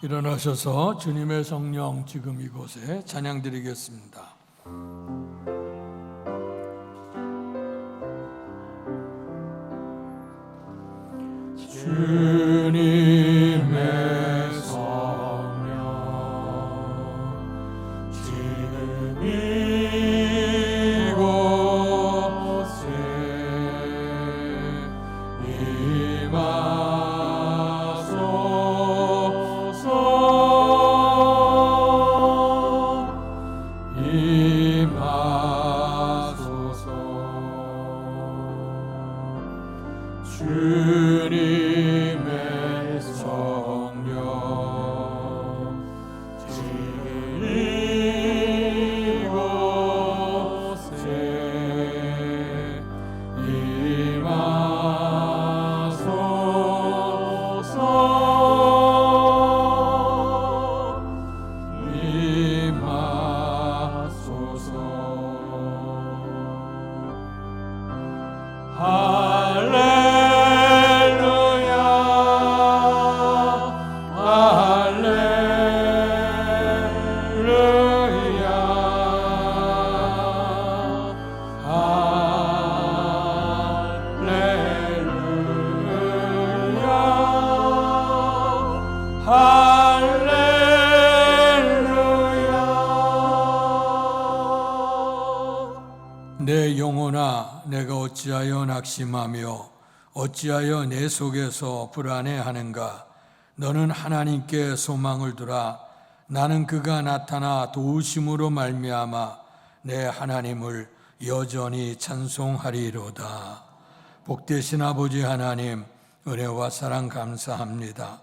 일어나셔서 주님의 성령 지금 이곳에 찬양드리겠습니다. 주님의 성령 지금 이곳에 주님의 성령 지금 이곳에 임하소서. 내 영혼아, 내가 어찌하여 낙심하며 어찌하여 내 속에서 불안해하는가? 너는 하나님께 소망을 두라. 나는 그가 나타나 도우심으로 말미암아 내 하나님을 여전히 찬송하리로다. 복되신 아버지 하나님, 은혜와 사랑 감사합니다.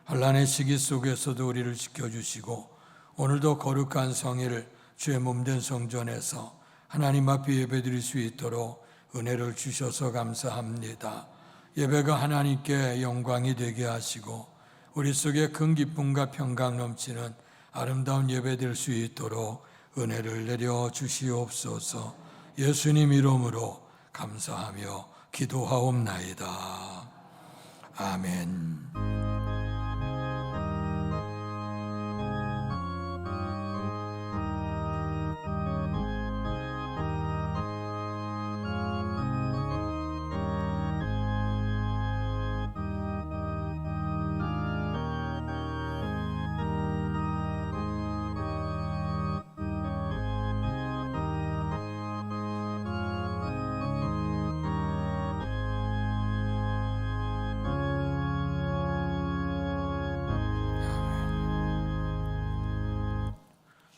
환난의 시기 속에서도 우리를 지켜주시고 오늘도 거룩한 성일 주의 몸된 성전에서 하나님 앞에 예배드릴 수 있도록 은혜를 주셔서 감사합니다. 예배가 하나님께 영광이 되게 하시고 우리 속에 큰 기쁨과 평강 넘치는 아름다운 예배 될 수 있도록 은혜를 내려 주시옵소서. 예수님 이름으로 감사하며 기도하옵나이다. 아멘.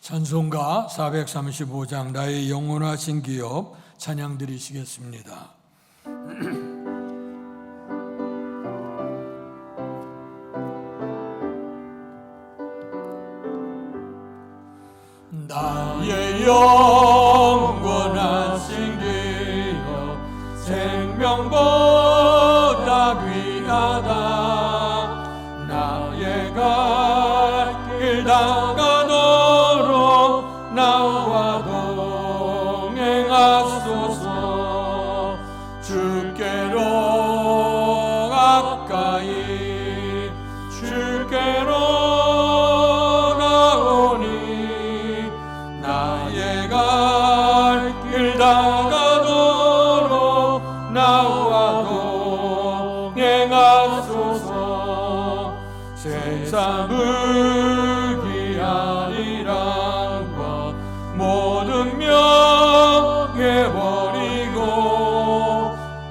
찬송가 435장 나의 영원하신 기업 찬양 드리시겠습니다. 나의 영원하신 기업 생명보다 귀하다. 나의 갈 길 다가도록 나와 동행하소서. 주께로 가까이 주께로 나오니 나의 갈 길 다가도록 나와 동행하소서. 세상을 귀한 이랑과 모든 명예 버리고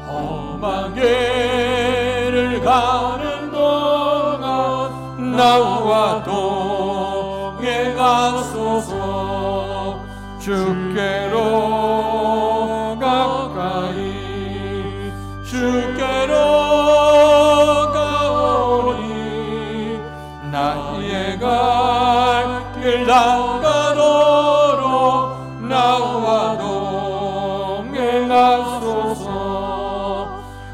험한 길을 가는 동안 나와 동행하소서. 주께로 가까이 주께로 나의 갈 길 다가도록 나와 동행하소서.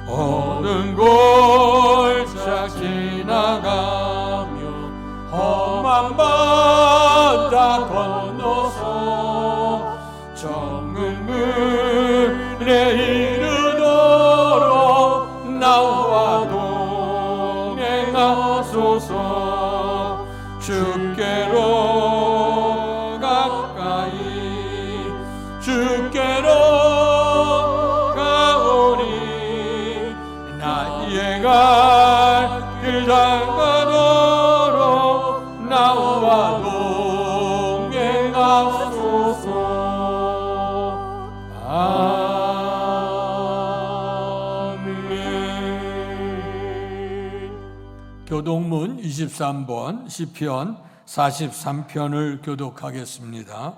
어느 골짜 지나가며 험한 바다 건너서 정은 물에 이르도록 나와 동행하소서. 나 이해갈 길 닦아도록 나와 동행하소서. 아멘. 교독문 23번 시편 43편을 교독하겠습니다.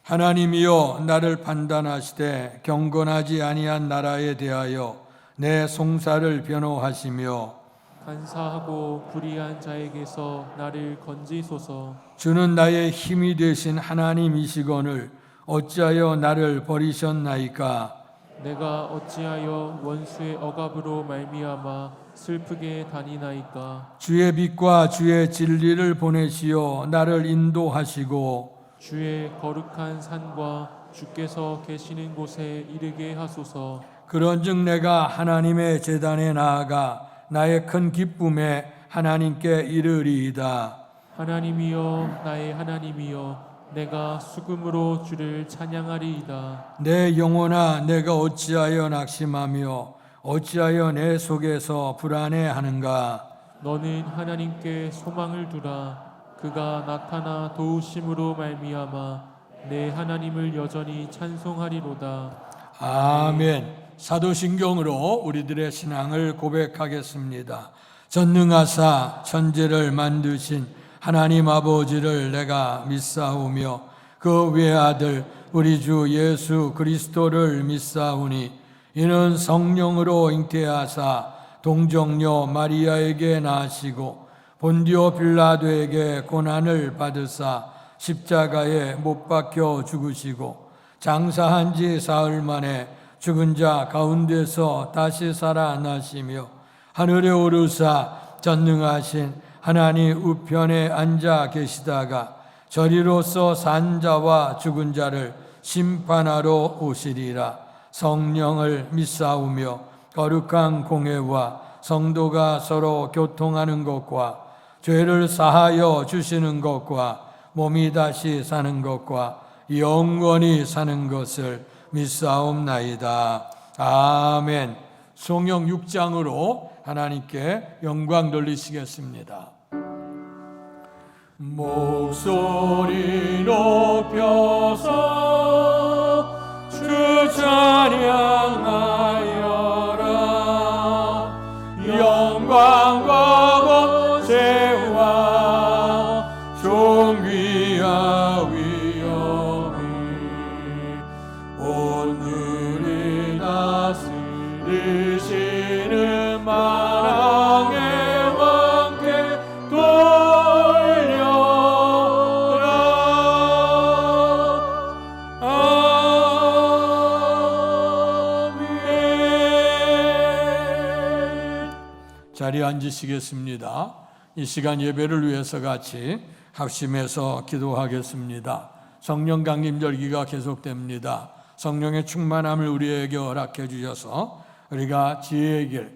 하나님이여 나를 판단하시되 경건하지 아니한 나라에 대하여 내 송사를 변호하시며 간사하고 불의한 자에게서 나를 건지소서. 주는 나의 힘이 되신 하나님이시거늘 어찌하여 나를 버리셨나이까. 내가 어찌하여 원수의 억압으로 말미암아 슬프게 다니나이까. 주의 빛과 주의 진리를 보내시어 나를 인도하시고 주의 거룩한 산과 주께서 계시는 곳에 이르게 하소서. 그런즉 내가 하나님의 제단에 나아가 나의 큰 기쁨에 하나님께 이르리이다. 하나님이여 나의 하나님이여 내가 수금으로 주를 찬양하리이다. 내 영혼아 내가 어찌하여 낙심하며 어찌하여 내 속에서 불안해하는가. 너는 하나님께 소망을 두라. 그가 나타나 도우심으로 말미암아 내 하나님을 여전히 찬송하리로다. 아멘. 사도신경으로 우리들의 신앙을 고백하겠습니다. 전능하사 천지를 만드신 하나님 아버지를 내가 믿사오며 그 외아들 우리 주 예수 그리스도를 믿사오니 이는 성령으로 잉태하사 동정녀 마리아에게 나시고 본디오 빌라도에게 고난을 받으사 십자가에 못 박혀 죽으시고 장사한 지 사흘 만에 죽은 자 가운데서 다시 살아나시며 하늘에 오르사 전능하신 하나님 우편에 앉아 계시다가 저리로서 산 자와 죽은 자를 심판하러 오시리라. 성령을 믿사오며 거룩한 공회와 성도가 서로 교통하는 것과 죄를 사하여 주시는 것과 몸이 다시 사는 것과 영원히 사는 것을 믿사옵나이다. 아멘. 성령 6장으로 하나님께 영광 돌리시겠습니다. 목소리 높여서 주 찬양하여라. 영광과 권세와 존귀와 위엄이 오늘이 다스리시는 만왕의 왕께 돌려라. 아멘. 자리에 앉으시겠습니다. 이 시간 예배를 위해서 같이 합심해서 기도하겠습니다. 성령 강림절기가 계속됩니다. 성령의 충만함을 우리에게 허락해 주셔서 우리가 지혜의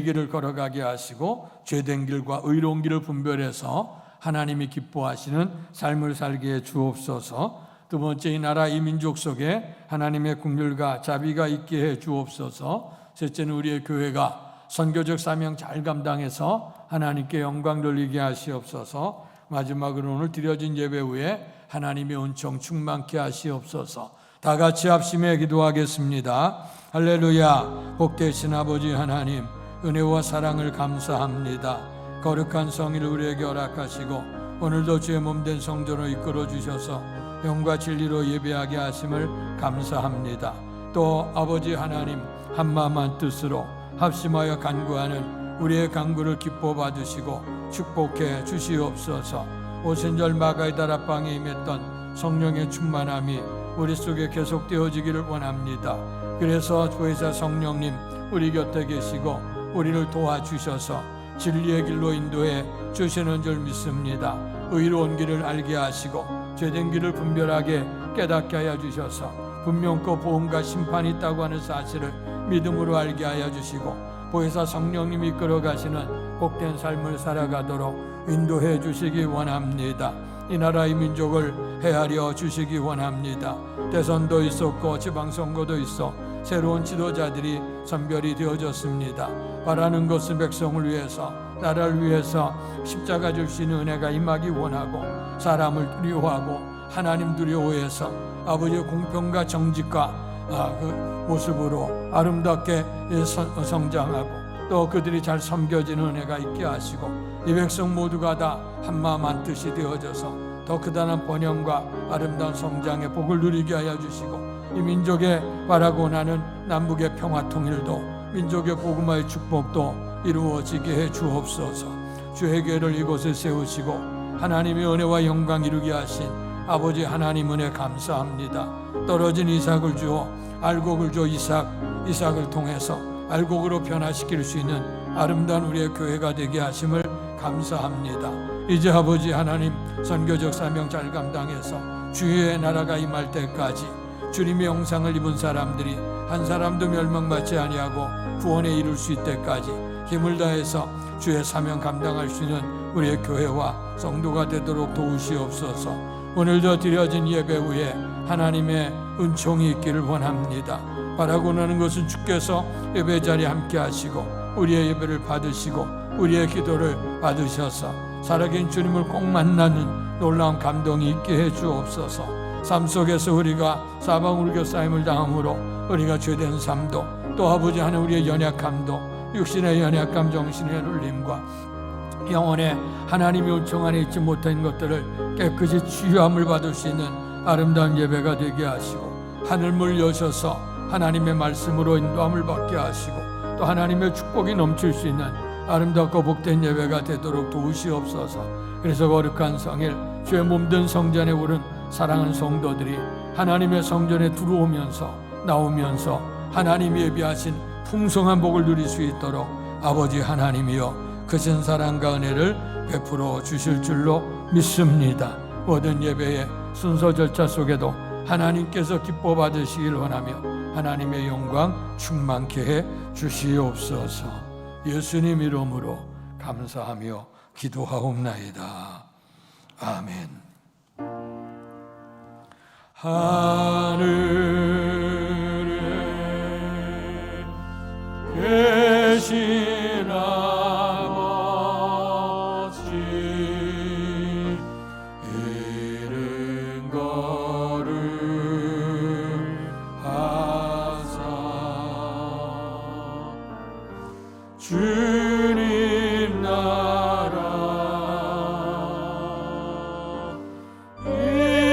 길을 걸어가게 하시고 죄된 길과 의로운 길을 분별해서 하나님이 기뻐하시는 삶을 살게 해 주옵소서. 두 번째, 이 나라 이 민족 속에 하나님의 긍휼과 자비가 있게 해 주옵소서. 셋째는 우리의 교회가 선교적 사명 잘 감당해서 하나님께 영광 돌리게 하시옵소서. 마지막으로 오늘 드려진 예배 후에 하나님의 은총 충만케 하시옵소서. 다 같이 합심해 기도하겠습니다. 할렐루야. 복되신 아버지 하나님, 은혜와 사랑을 감사합니다. 거룩한 성의를 우리에게 허락하시고 오늘도 주의 몸된 성전으로 이끌어 주셔서 영과 진리로 예배하게 하심을 감사합니다. 또 아버지 하나님, 한마음 한뜻으로 합심하여 간구하는 우리의 간구를 기뻐 받으시고 축복해 주시옵소서. 오순절 마가의 다락방에 임했던 성령의 충만함이 우리 속에 계속되어지기를 원합니다. 그래서 주의사 성령님 우리 곁에 계시고 우리를 도와주셔서 진리의 길로 인도해 주시는 줄 믿습니다. 의로운 길을 알게 하시고 죄된 길을 분별하게 깨닫게 하여 주셔서 분명코 보응과 심판이 있다고 하는 사실을 믿음으로 알게 하여 주시고 보혜사 성령님이 이끌어 가시는 복된 삶을 살아가도록 인도해 주시기 원합니다. 이 나라 이 민족을 헤아려 주시기 원합니다. 대선도 있었고 지방선거도 있어 새로운 지도자들이 선별이 되어졌습니다. 바라는 것은 백성을 위해서, 나라를 위해서 십자가 줄 수 있는 은혜가 임하기 원하고, 사람을 두려워하고 하나님 두려워해서 아버지의 공평과 정직과 그 모습으로 아름답게 성장하고, 또 그들이 잘 섬겨지는 은혜가 있게 하시고, 이 백성 모두가 다 한마음 한뜻이 되어져서 더 크다란 번영과 아름다운 성장의 복을 누리게 하여 주시고, 이 민족의 바라고 나는 남북의 평화 통일도, 민족의 복음화의 축복도 이루어지게 해 주옵소서. 주의 교회를 이곳에 세우시고 하나님의 은혜와 영광 이루게 하신 아버지 하나님 은혜 감사합니다. 떨어진 이삭을 주어 알곡을 줘 이삭을 통해서 알곡으로 변화시킬 수 있는 아름다운 우리의 교회가 되게 하심을 감사합니다. 이제 아버지 하나님 선교적 사명 잘 감당해서 주의 나라가 임할 때까지 주님의 영상을 입은 사람들이 한 사람도 멸망받지 아니하고 구원에 이룰 수 있을 때까지 힘을 다해서 주의 사명 감당할 수 있는 우리의 교회와 성도가 되도록 도우시옵소서. 오늘도 드려진 예배 후에 하나님의 은총이 있기를 원합니다. 바라고 나는 것은 주께서 예배 자리에 함께 하시고 우리의 예배를 받으시고 우리의 기도를 받으셔서 살아계신 주님을 꼭 만나는 놀라운 감동이 있게 해 주옵소서. 삶 속에서 우리가 사방울교 쌓임을 당함으로 우리가 죄된 삶도, 또 아버지 하나님 우리의 연약함도, 육신의 연약감, 정신의 눌림과 영혼의 하나님의 은총 안에 있지 못한 것들을 깨끗이 치유함을 받을 수 있는 아름다운 예배가 되게 하시고, 하늘문 여셔서 하나님의 말씀으로 인도함을 받게 하시고, 또 하나님의 축복이 넘칠 수 있는 아름답고 복된 예배가 되도록 도우시옵소서. 그래서 거룩한 성일 주의 몸된 성전에 오른 사랑하는 성도들이 하나님의 성전에 들어오면서 나오면서 하나님이 예비하신 풍성한 복을 누릴 수 있도록 아버지 하나님이여 크신 사랑과 은혜를 베풀어 주실 줄로 믿습니다. 모든 예배의 순서 절차 속에도 하나님께서 기뻐 받으시길 원하며 하나님의 영광 충만케 해 주시옵소서. 예수님 이름으로 감사하며 기도하옵나이다. 아멘. 하늘에 계신 아버지 이른 거룩하사 주님 나라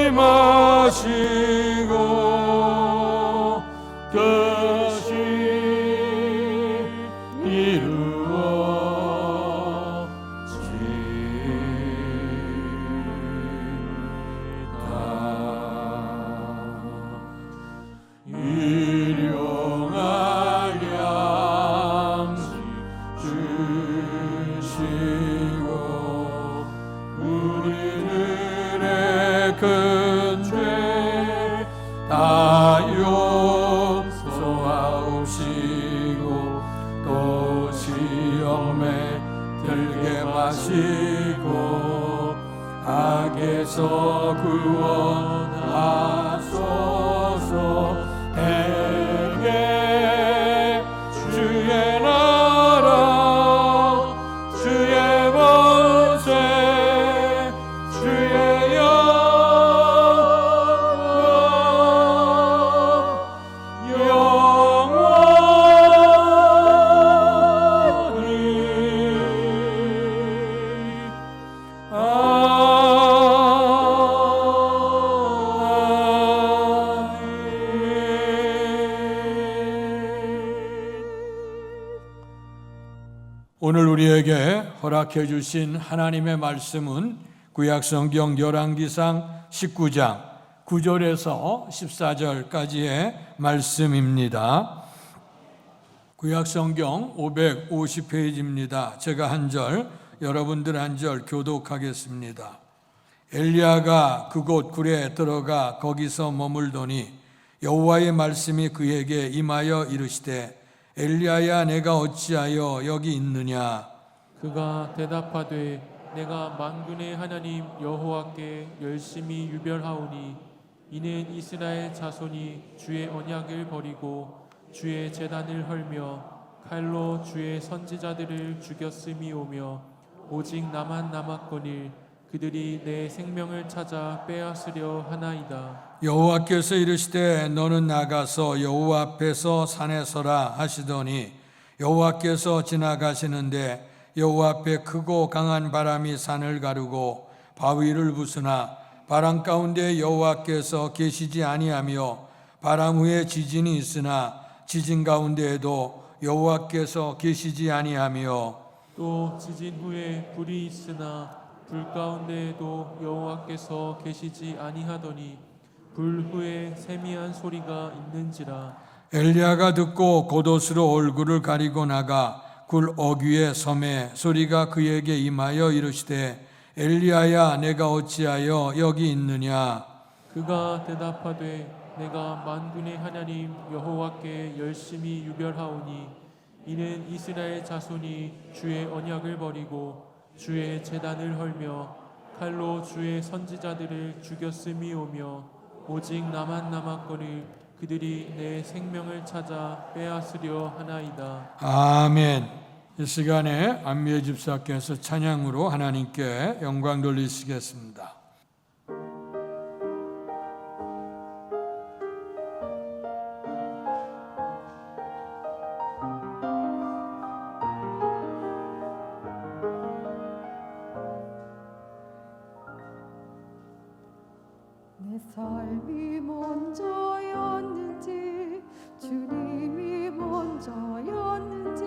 임하시고 뜻이 이루어지다. 일용할 양식 주시고 우리들의 큰 죄 다 용서하옵시고 또 시험에 들게 마시고 악에서 구원하소서. 대개 주의 나라 주의 권세 주의 오늘 우리에게 허락해 주신 하나님의 말씀은 구약성경 열왕기상 19장 9절에서 14절까지의 말씀입니다. 구약성경 550페이지입니다. 제가 한 절, 여러분들 한 절 교독하겠습니다. 엘리야가 그곳 굴에 들어가 거기서 머물더니 여호와의 말씀이 그에게 임하여 이르시되 엘리야야 내가 어찌하여 여기 있느냐. 그가 대답하되 내가 만군의 하나님 여호와께 열심히 유별하오니 이는 이스라엘 자손이 주의 언약을 버리고 주의 제단을 헐며 칼로 주의 선지자들을 죽였음이오며 오직 나만 남았거늘 그들이 내 생명을 찾아 빼앗으려 하나이다. 여호와께서 이르시되 너는 나가서 여호와 앞에서 산에 서라 하시더니 여호와께서 지나가시는데 여호와 앞에 크고 강한 바람이 산을 가르고 바위를 부수나 바람 가운데 여호와께서 계시지 아니하며 바람 후에 지진이 있으나 지진 가운데에도 여호와께서 계시지 아니하며 또 지진 후에 불이 있으나 불 가운데에도 여호와께서 계시지 아니하더니 불 후에 세미한 소리가 있는지라. 엘리야가 듣고 겉옷으로 얼굴을 가리고 나가 굴 어귀의 섬에 소리가 그에게 임하여 이르시되 엘리야야 내가 어찌하여 여기 있느냐. 그가 대답하되 내가 만군의 하나님 여호와께 열심히 유별하오니 이는 이스라엘 자손이 주의 언약을 버리고 주의 제단을 헐며 칼로 주의 선지자들을 죽였음이오며 오직 나만 남았거늘 그들이 내 생명을 찾아 빼앗으려 하나이다. 아멘. 이 시간에 안미애 집사께서 찬양으로 하나님께 영광 돌리시겠습니다. 내 삶이 먼저였는지 주님이 먼저였는지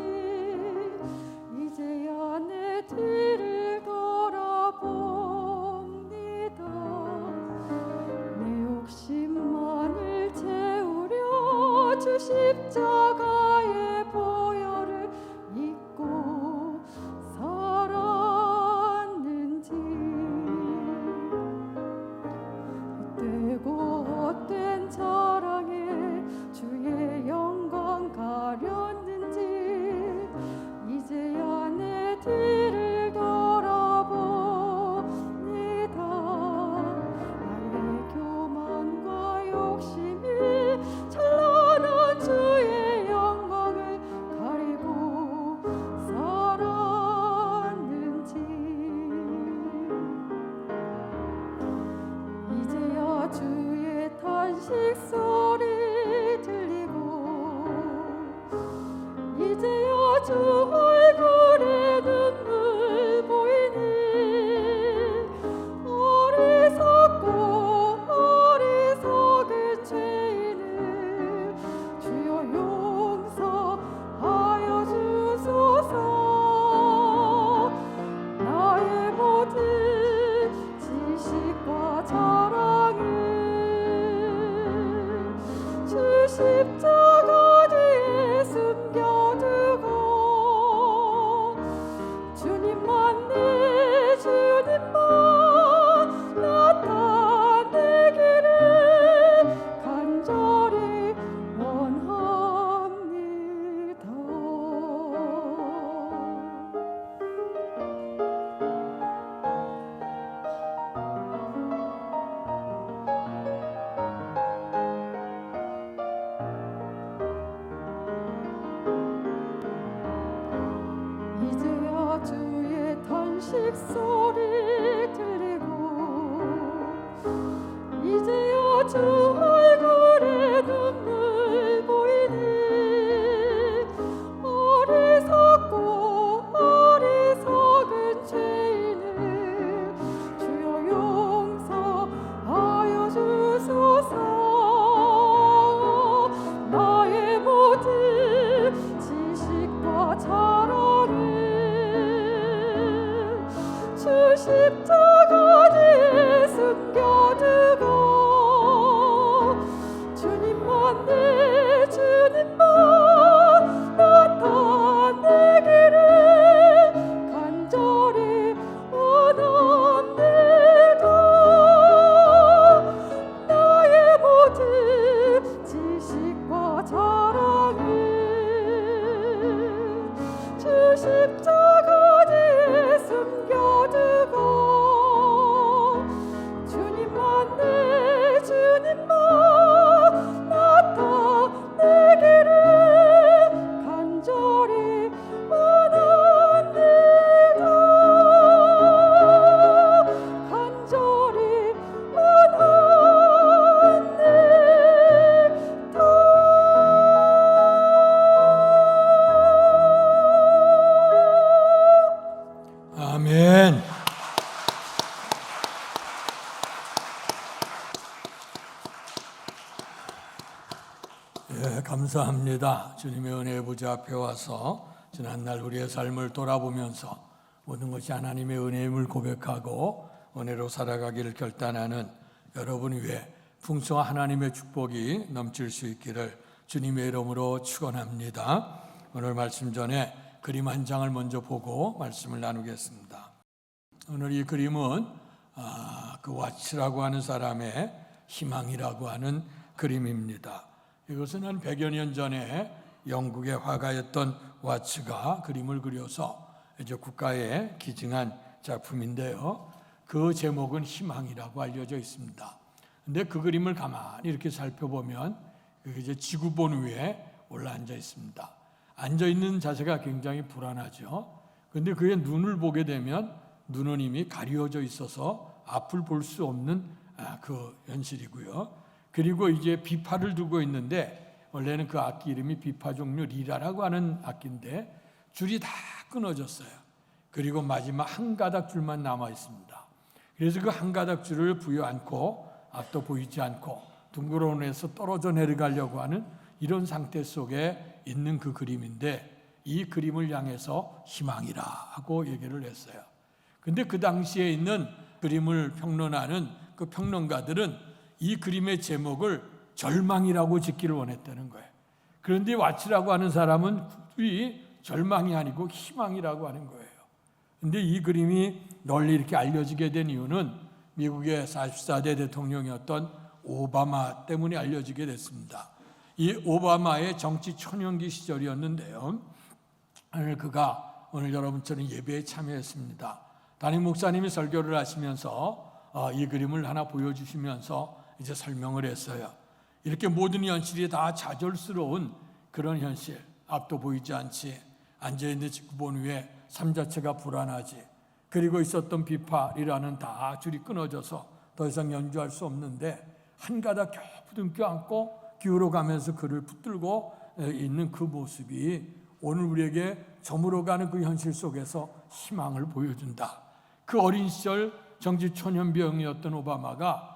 이제야 내 뒤를 돌아봅니다. 내 욕심만을 채우려 주 십자가의 보혈을 잊고 살았는지 헛되고 헛된 자랑에 주의 영광 가렸는지 이제야 내 뒤를 돌아봅니다. 나의 교만과 욕심이 찬란한 주의 영광을 가리고 살았는지 이제야 주의 탄식 소리 들리고 이제야 주 얼굴에 눈물 보이니 어리석고 어리석은 죄인을 주여 용서하여 주소서. 나의 모든 지식과 자랑을 주 십자가 뒤에 숨겨두고 주님만 내 주님만 나타내기를 간절히 원합니다. 이제야 주의 탄식 소리 들리고 이제야 주 얼굴에 눈물 보이니 어리석고 어리석은 죄인을 주여 용서하여 주소서. 나의 모든 지식과 자랑을 주 십자가 뒤에 숨겨두고 주님만 내 주님만 나타내기를 간절히 원합니다. 나의 모든 지식과 자랑을 주 십자가 뒤에 숨겨두고 주님만 내 주님만 나타내기를 감사합니다. 주님의 은혜 보좌 앞에 와서 지난날 우리의 삶을 돌아보면서 모든 것이 하나님의 은혜임을 고백하고 은혜로 살아가기를 결단하는 여러분 위에 풍성한 하나님의 축복이 넘칠 수 있기를 주님의 이름으로 축원합니다. 오늘 말씀 전에 그림 한 장을 먼저 보고 말씀을 나누겠습니다. 오늘 이 그림은 그 와츠라고 하는 사람의 희망이라고 하는 그림입니다. 이것은 한 100여 년 전에 영국의 화가였던 와츠가 그림을 그려서 이제 국가에 기증한 작품인데요. 그 제목은 희망이라고 알려져 있습니다. 근데 그 그림을 가만히 이렇게 살펴보면 이제 지구본 위에 올라앉아 있습니다. 앉아 있는 자세가 굉장히 불안하죠. 근데 그의 눈을 보게 되면 눈은 이미 가려져 있어서 앞을 볼 수 없는 그 현실이고요. 그리고 이제 비파를 들고 있는데 원래는 그 악기 이름이 비파 종류 리라라고 하는 악기인데 줄이 다 끊어졌어요. 그리고 마지막 한 가닥 줄만 남아 있습니다. 그래서 그 한 가닥 줄을 부여안고 앞도 보이지 않고 둥그러운 데서 떨어져 내려가려고 하는 이런 상태 속에 있는 그 그림인데 이 그림을 향해서 희망이라 하고 얘기를 했어요. 근데 그 당시에 있는 그림을 평론하는 그 평론가들은 이 그림의 제목을 절망이라고 짓기를 원했다는 거예요. 그런데 와츠라고 하는 사람은 이 절망이 아니고 희망이라고 하는 거예요. 근데 이 그림이 널리 이렇게 알려지게 된 이유는 미국의 44대 대통령이었던 오바마 때문에 알려지게 됐습니다. 이 오바마의 정치 초년기 시절이었는데요. 오늘 여러분처럼 예배에 참여했습니다. 담임 목사님이 설교를 하시면서 이 그림을 하나 보여주시면서 이제 설명을 했어요. 이렇게 모든 현실이 다 좌절스러운 그런 현실, 앞도 보이지 않지, 앉아있는 지구본 위에 삶 자체가 불안하지, 그리고 있었던 비파리라는 다 줄이 끊어져서 더 이상 연주할 수 없는데 한 가닥 겨우 부둥켜 안고 기울어가면서 그를 붙들고 있는 그 모습이 오늘 우리에게 저물어가는 그 현실 속에서 희망을 보여준다. 그 어린 시절 정치 초년병이었던 오바마가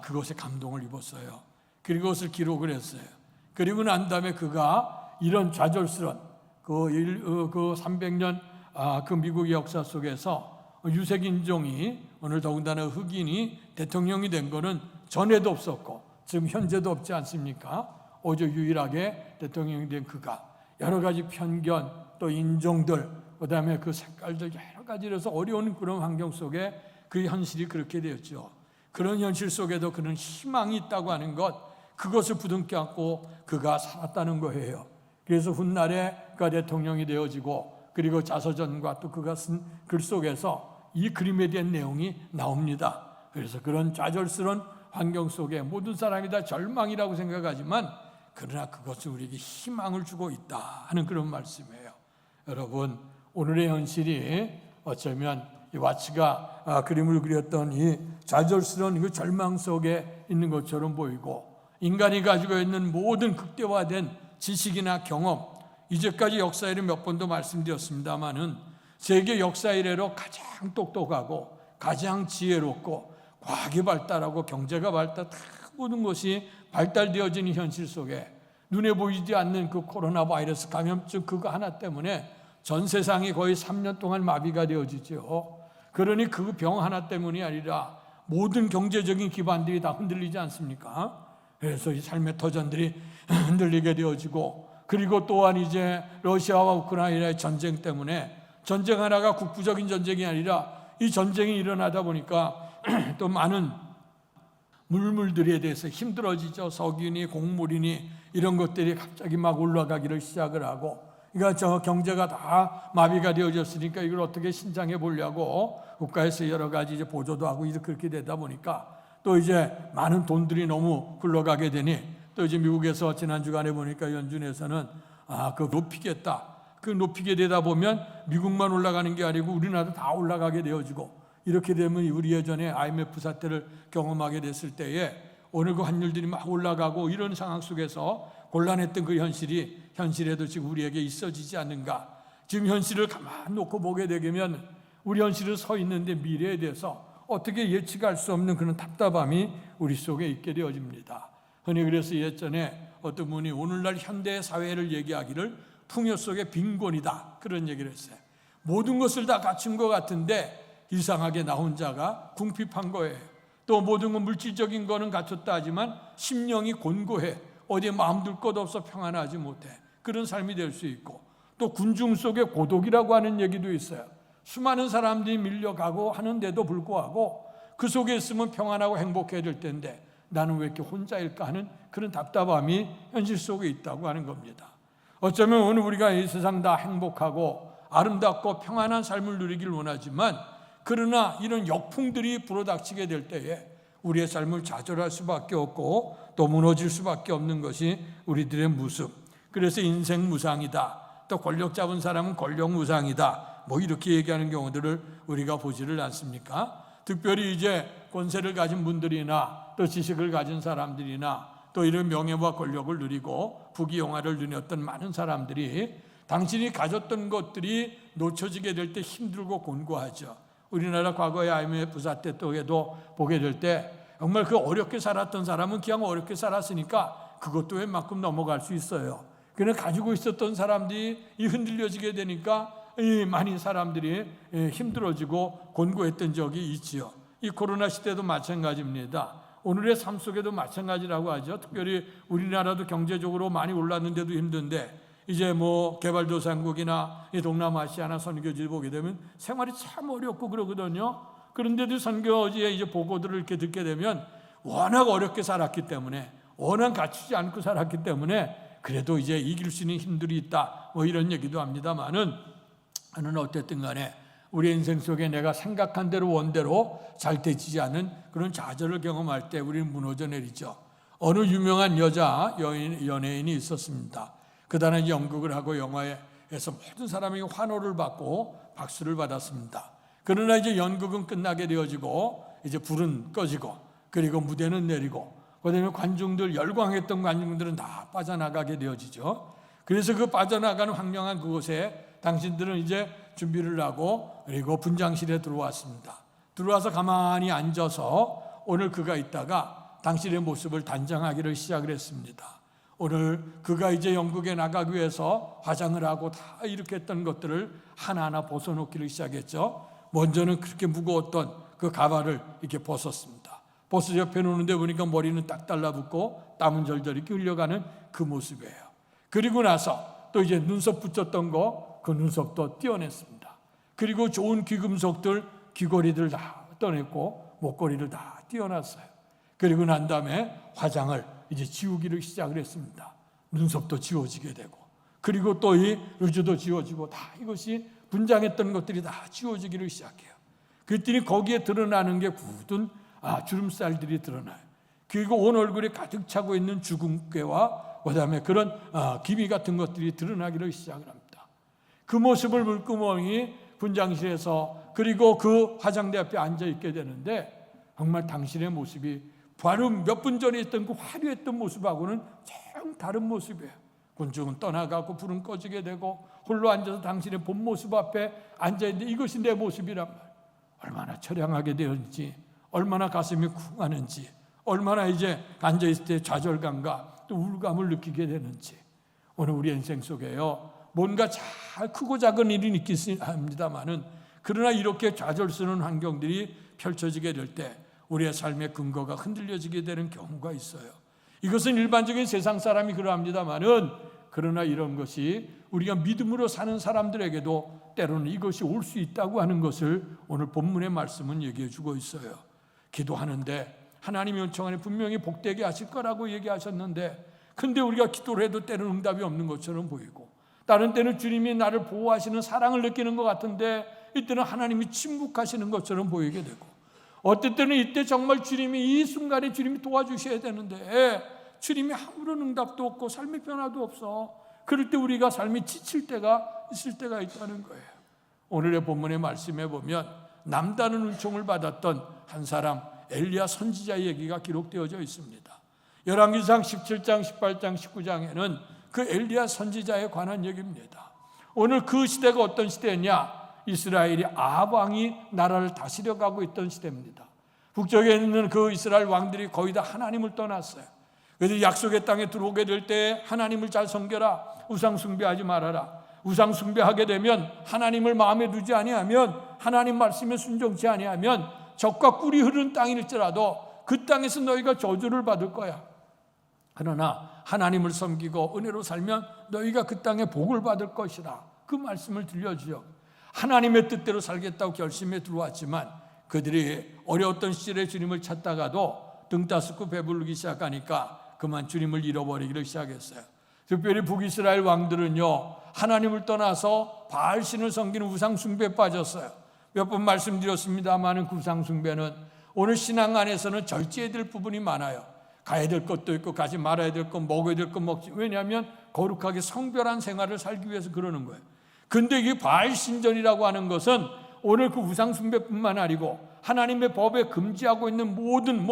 그것에 감동을 입었어요. 그리고 그것을 기록을 했어요. 그리고 난 다음에 그가 이런 좌절스러운 그 300년 그 미국의 역사 속에서 유색인종이 오늘 더군다나 흑인이 대통령이 된 거는 전에도 없었고 지금 현재도 없지 않습니까? 오직 유일하게 대통령이 된 그가 여러 가지 편견 또 인종들 그다음에 그 색깔들 여러 가지로서 어려운 그런 환경 속에 그 현실이 그렇게 되었죠. 그런 현실 속에도 그는 희망이 있다고 하는 것, 그것을 부둥켜 안고 그가 살았다는 거예요. 그래서 훗날에 그가 대통령이 되어지고 그리고 자서전과 또 그가 쓴 글 속에서 이 그림에 대한 내용이 나옵니다. 그래서 그런 좌절스러운 환경 속에 모든 사람이 다 절망이라고 생각하지만 그러나 그것은 우리에게 희망을 주고 있다 하는 그런 말씀이에요. 여러분, 오늘의 현실이 어쩌면 이 와츠가 그림을 그렸던 이 좌절스러운 그 절망 속에 있는 것처럼 보이고 인간이 가지고 있는 모든 극대화된 지식이나 경험, 이제까지 역사 이래 몇 번도 말씀드렸습니다마는 세계 역사 이래로 가장 똑똑하고 가장 지혜롭고 과학이 발달하고 경제가 발달, 다 모든 것이 발달되어진 현실 속에 눈에 보이지 않는 그 코로나 바이러스 감염증 그거 하나 때문에 전 세상이 거의 3년 동안 마비가 되어지죠. 그러니 그 병 하나 때문이 아니라 모든 경제적인 기반들이 다 흔들리지 않습니까? 그래서 이 삶의 터전들이 흔들리게 되어지고 그리고 또한 이제 러시아와 우크라이나의 전쟁 때문에 전쟁 하나가 국부적인 전쟁이 아니라 이 전쟁이 일어나다 보니까 또 많은 물물들에 대해서 힘들어지죠. 석유니 곡물이니 이런 것들이 갑자기 막 올라가기를 시작을 하고 그러니까 저 경제가 다 마비가 되어졌으니까 이걸 어떻게 신장해 보려고 국가에서 여러 가지 이제 보조도 하고 이렇게 그렇게 되다 보니까 또 이제 많은 돈들이 너무 굴러가게 되니 또 이제 미국에서 지난 주간에 보니까 연준에서는 그 높이겠다. 그 높이게 되다 보면 미국만 올라가는 게 아니고 우리나라도 다 올라가게 되어지고 이렇게 되면 우리 예전에 IMF 사태를 경험하게 됐을 때에 오늘 그 환율들이 막 올라가고 이런 상황 속에서 곤란했던 그 현실이 현실에도 지금 우리에게 있어지지 않는가. 지금 현실을 가만 놓고 보게 되면 우리 현실을 서 있는데 미래에 대해서 어떻게 예측할 수 없는 그런 답답함이 우리 속에 있게 되어집니다. 흔히 그래서 예전에 어떤 분이 오늘날 현대 사회를 얘기하기를 풍요 속의 빈곤이다, 그런 얘기를 했어요. 모든 것을 다 갖춘 것 같은데 이상하게 나 혼자가 궁핍한 거예요. 또 모든 건 물질적인 거는 갖췄다 하지만 심령이 곤고해, 어디에 마음 둘 것 없어 평안하지 못해. 그런 삶이 될 수 있고, 또 군중 속의 고독이라고 하는 얘기도 있어요. 수많은 사람들이 밀려가고 하는데도 불구하고 그 속에 있으면 평안하고 행복해야 될 텐데 나는 왜 이렇게 혼자일까 하는 그런 답답함이 현실 속에 있다고 하는 겁니다. 어쩌면 오늘 우리가 이 세상 다 행복하고 아름답고 평안한 삶을 누리길 원하지만, 그러나 이런 역풍들이 불어닥치게 될 때에 우리의 삶을 좌절할 수밖에 없고 또 무너질 수밖에 없는 것이 우리들의 모습. 그래서 인생 무상이다, 또 권력 잡은 사람은 권력 무상이다, 뭐 이렇게 얘기하는 경우들을 우리가 보지를 않습니까? 특별히 이제 권세를 가진 분들이나 또 지식을 가진 사람들이나 또 이런 명예와 권력을 누리고 부귀영화를 누렸던 많은 사람들이 당신이 가졌던 것들이 놓쳐지게 될 때 힘들고 곤고하죠. 우리나라 과거의 IMF 사태 때에도 보게 될 때 정말 그 어렵게 살았던 사람은 그냥 어렵게 살았으니까 그것도 웬만큼 넘어갈 수 있어요. 그냥 가지고 있었던 사람들이 흔들려지게 되니까 많은 사람들이 힘들어지고 곤고했던 적이 있지요. 이 코로나 시대도 마찬가지입니다. 오늘의 삶 속에도 마찬가지라고 하죠. 특별히 우리나라도 경제적으로 많이 올랐는데도 힘든데 이제 뭐 개발도상국이나 동남아시아나 선교지 보게 되면 생활이 참 어렵고 그러거든요. 그런데도 선교지의 이제 보고들을 이렇게 듣게 되면 워낙 어렵게 살았기 때문에, 워낙 갖추지 않고 살았기 때문에 그래도 이제 이길 수 있는 힘들이 있다, 뭐 이런 얘기도 합니다만은, 어쨌든 간에 우리 인생 속에 내가 생각한 대로 원대로 잘 되지 않은 그런 좌절을 경험할 때 우리는 무너져 내리죠. 어느 유명한 연예인이 있었습니다. 그다음에 연극을 하고 영화에서 모든 사람이 환호를 받고 박수를 받았습니다. 그러나 이제 연극은 끝나게 되어지고 이제 불은 꺼지고 그리고 무대는 내리고 그다음에 관중들, 열광했던 관중들은 다 빠져나가게 되어지죠. 그래서 그 빠져나가는 황량한 그곳에 당신들은 이제 준비를 하고 그리고 분장실에 들어왔습니다. 들어와서 가만히 앉아서 오늘 그가 있다가 당신의 모습을 단장하기를 시작을 했습니다. 오늘 그가 이제 연극에 나가기 위해서 화장을 하고 다 이렇게 했던 것들을 하나하나 벗어놓기를 시작했죠. 먼저는 그렇게 무거웠던 그 가발을 이렇게 벗었습니다. 벗어 옆에 놓는데 보니까 머리는 딱 달라붙고 땀은 절절히 흘려가는 그 모습이에요. 그리고 나서 또 이제 눈썹 붙였던 그 눈썹도 떼어냈습니다. 그리고 좋은 귀금속들, 귀걸이들 다 떠냈고 목걸이를 다 떼어놨어요. 그리고 난 다음에 화장을 이제 지우기를 시작을 했습니다. 눈썹도 지워지게 되고 그리고 또 이 루즈도 지워지고 다 이것이 분장했던 것들이 다 지워지기를 시작해요. 그랬더니 거기에 드러나는 게 굳은 주름살들이 드러나요. 그리고 온 얼굴에 가득 차고 있는 주근깨와 그다음에 그런 기미 같은 것들이 드러나기를 시작을 합니다. 그 모습을 물끄러미 분장실에서 그리고 그 화장대 앞에 앉아 있게 되는데 정말 당신의 모습이 바로 몇 분 전에 있던 그 화려했던 모습하고는 정 다른 모습이에요. 군중은 떠나가고 불은 꺼지게 되고 홀로 앉아서 당신의 본 모습 앞에 앉아있는데 이것이 내 모습이란 말이에요. 얼마나 처량하게 되었는지, 얼마나 가슴이 쿵하는지, 얼마나 이제 앉아있을 때 좌절감과 또 우울감을 느끼게 되는지. 오늘 우리 인생 속에요, 뭔가 잘 크고 작은 일이 있긴 합니다만은 그러나 이렇게 좌절스러운 환경들이 펼쳐지게 될 때 우리의 삶의 근거가 흔들려지게 되는 경우가 있어요. 이것은 일반적인 세상 사람이 그러합니다만은 그러나 이런 것이 우리가 믿음으로 사는 사람들에게도 때로는 이것이 올 수 있다고 하는 것을 오늘 본문의 말씀은 얘기해 주고 있어요. 기도하는데 하나님이 요청하니 분명히 복되게 하실 거라고 얘기하셨는데 근데 우리가 기도를 해도 때로는 응답이 없는 것처럼 보이고 다른 때는 주님이 나를 보호하시는 사랑을 느끼는 것 같은데 이때는 하나님이 침묵하시는 것처럼 보이게 되고 어떨 때는 이때 정말 주님이 이 순간에 주님이 도와주셔야 되는데 주님이 아무런 응답도 없고 삶의 변화도 없어. 그럴 때 우리가 삶이 지칠 때가 있을 때가 있다는 거예요. 오늘의 본문의 말씀에 보면 남다른 은총을 받았던 한 사람 엘리야 선지자의 얘기가 기록되어져 있습니다. 열왕기상 17장, 18장, 19장에는 그 엘리야 선지자에 관한 얘기입니다. 오늘 그 시대가 어떤 시대냐? 이스라엘이 아합 왕이 나라를 다스려 가고 있던 시대입니다. 북쪽에 있는 그 이스라엘 왕들이 거의 다 하나님을 떠났어요. 그래서 약속의 땅에 들어오게 될 때 하나님을 잘 섬겨라. 우상 숭배하지 말아라. 우상 숭배하게 되면, 하나님을 마음에 두지 아니하면, 하나님 말씀에 순종치 아니하면 적과 꿀이 흐르는 땅일지라도 그 땅에서 너희가 저주를 받을 거야. 그러나 하나님을 섬기고 은혜로 살면 너희가 그 땅에 복을 받을 것이라. 그 말씀을 들려주죠. 하나님의 뜻대로 살겠다고 결심해 들어왔지만 그들이 어려웠던 시절에 주님을 찾다가도 등 따스고 배부르기 시작하니까 그만 주님을 잃어버리기를 시작했어요. 특별히 북이스라엘 왕들은요, 하나님을 떠나서 바알신을 섬기는 우상 숭배에 빠졌어요. 몇 번 말씀드렸습니다만 그 우상 숭배는 오늘 신앙 안에서는 절제해야 될 부분이 많아요. 가야 될 것도 있고 가지 말아야 될 것, 먹어야 될 것 먹지. 왜냐하면 거룩하게 성별한 생활을 살기 위해서 그러는 거예요. 근데 이게 바알신전이라고 하는 것은 오늘 그 우상 숭배뿐만 아니고 하나님의 법에 금지하고 있는 모든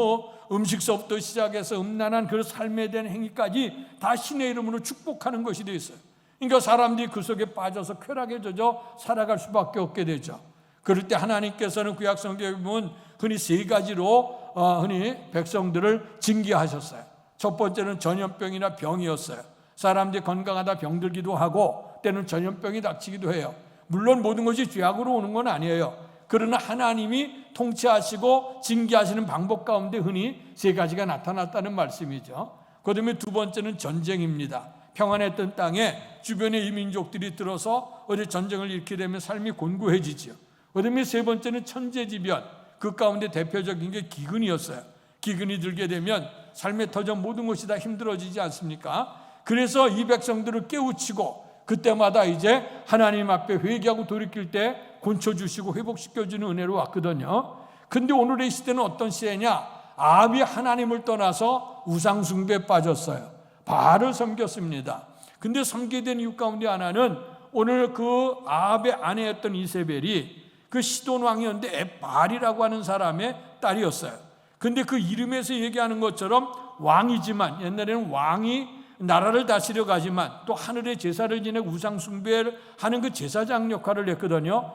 음식서부터 시작해서 음란한 그 삶에 대한 행위까지 다 신의 이름으로 축복하는 것이 되어 있어요. 그러니까 사람들이 그 속에 빠져서 쾌락에 젖어 살아갈 수밖에 없게 되죠. 그럴 때 하나님께서는 구약 성경에 보면 흔히 세 가지로 흔히 백성들을 징계하셨어요. 첫 번째는 전염병이나 병이었어요. 사람들이 건강하다 병들기도 하고 때는 전염병이 닥치기도 해요. 물론 모든 것이 죄악으로 오는 건 아니에요. 그러나 하나님이 통치하시고 징계하시는 방법 가운데 흔히 세 가지가 나타났다는 말씀이죠. 그다음에 두 번째는 전쟁입니다. 평안했던 땅에 주변에 이민족들이 들어서 어디 전쟁을 일으키게 되면 삶이 곤고해지죠. 그다음에 세 번째는 천재지변, 그 가운데 대표적인 게 기근이었어요. 기근이 들게 되면 삶의 터전 모든 것이 다 힘들어지지 않습니까? 그래서 이 백성들을 깨우치고 그때마다 이제 하나님 앞에 회개하고 돌이킬 때 곤쳐주시고 회복시켜주는 은혜로 왔거든요. 근데 오늘의 시대는 어떤 시대냐? 아합이 하나님을 떠나서 우상 숭배에 빠졌어요. 바알을 섬겼습니다. 근데 섬기게 된 이유 가운데 하나는 오늘 그 아합의 아내였던 이세벨이 그 시돈 왕이었는데 바알이라고 하는 사람의 딸이었어요. 근데 그 이름에서 얘기하는 것처럼 왕이지만, 옛날에는 왕이 나라를 다스려 가지만 또 하늘의 제사를 지내고 우상 숭배를 하는 그 제사장 역할을 했거든요.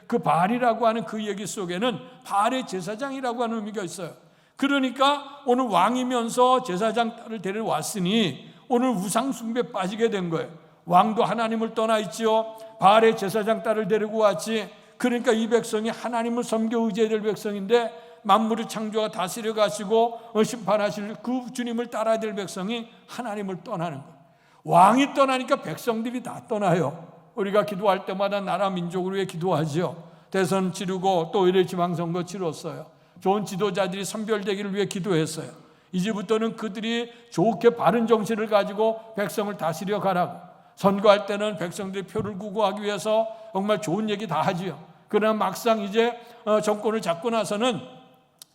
그 바알이라고 하는 그 얘기 속에는 바알의 제사장이라고 하는 의미가 있어요. 그러니까 오늘 왕이면서 제사장 딸을 데려왔으니 오늘 우상 숭배에 빠지게 된 거예요. 왕도 하나님을 떠나 있지요. 바알의 제사장 딸을 데리고 왔지. 그러니까 이 백성이 하나님을 섬겨 의지해야 될 백성인데 만물을 창조가 다스려 가시고 심판하실 그 주님을 따라야 될 백성이 하나님을 떠나는 거예요. 왕이 떠나니까 백성들이 다 떠나요. 우리가 기도할 때마다 나라 민족을 위해 기도하죠. 대선 치르고 또 이래 지방선거 치렀어요. 좋은 지도자들이 선별되기를 위해 기도했어요. 이제부터는 그들이 좋게 바른 정신을 가지고 백성을 다스려 가라고. 선거할 때는 백성들의 표를 구구하기 위해서 정말 좋은 얘기 다 하지요. 그러나 막상 이제 정권을 잡고 나서는,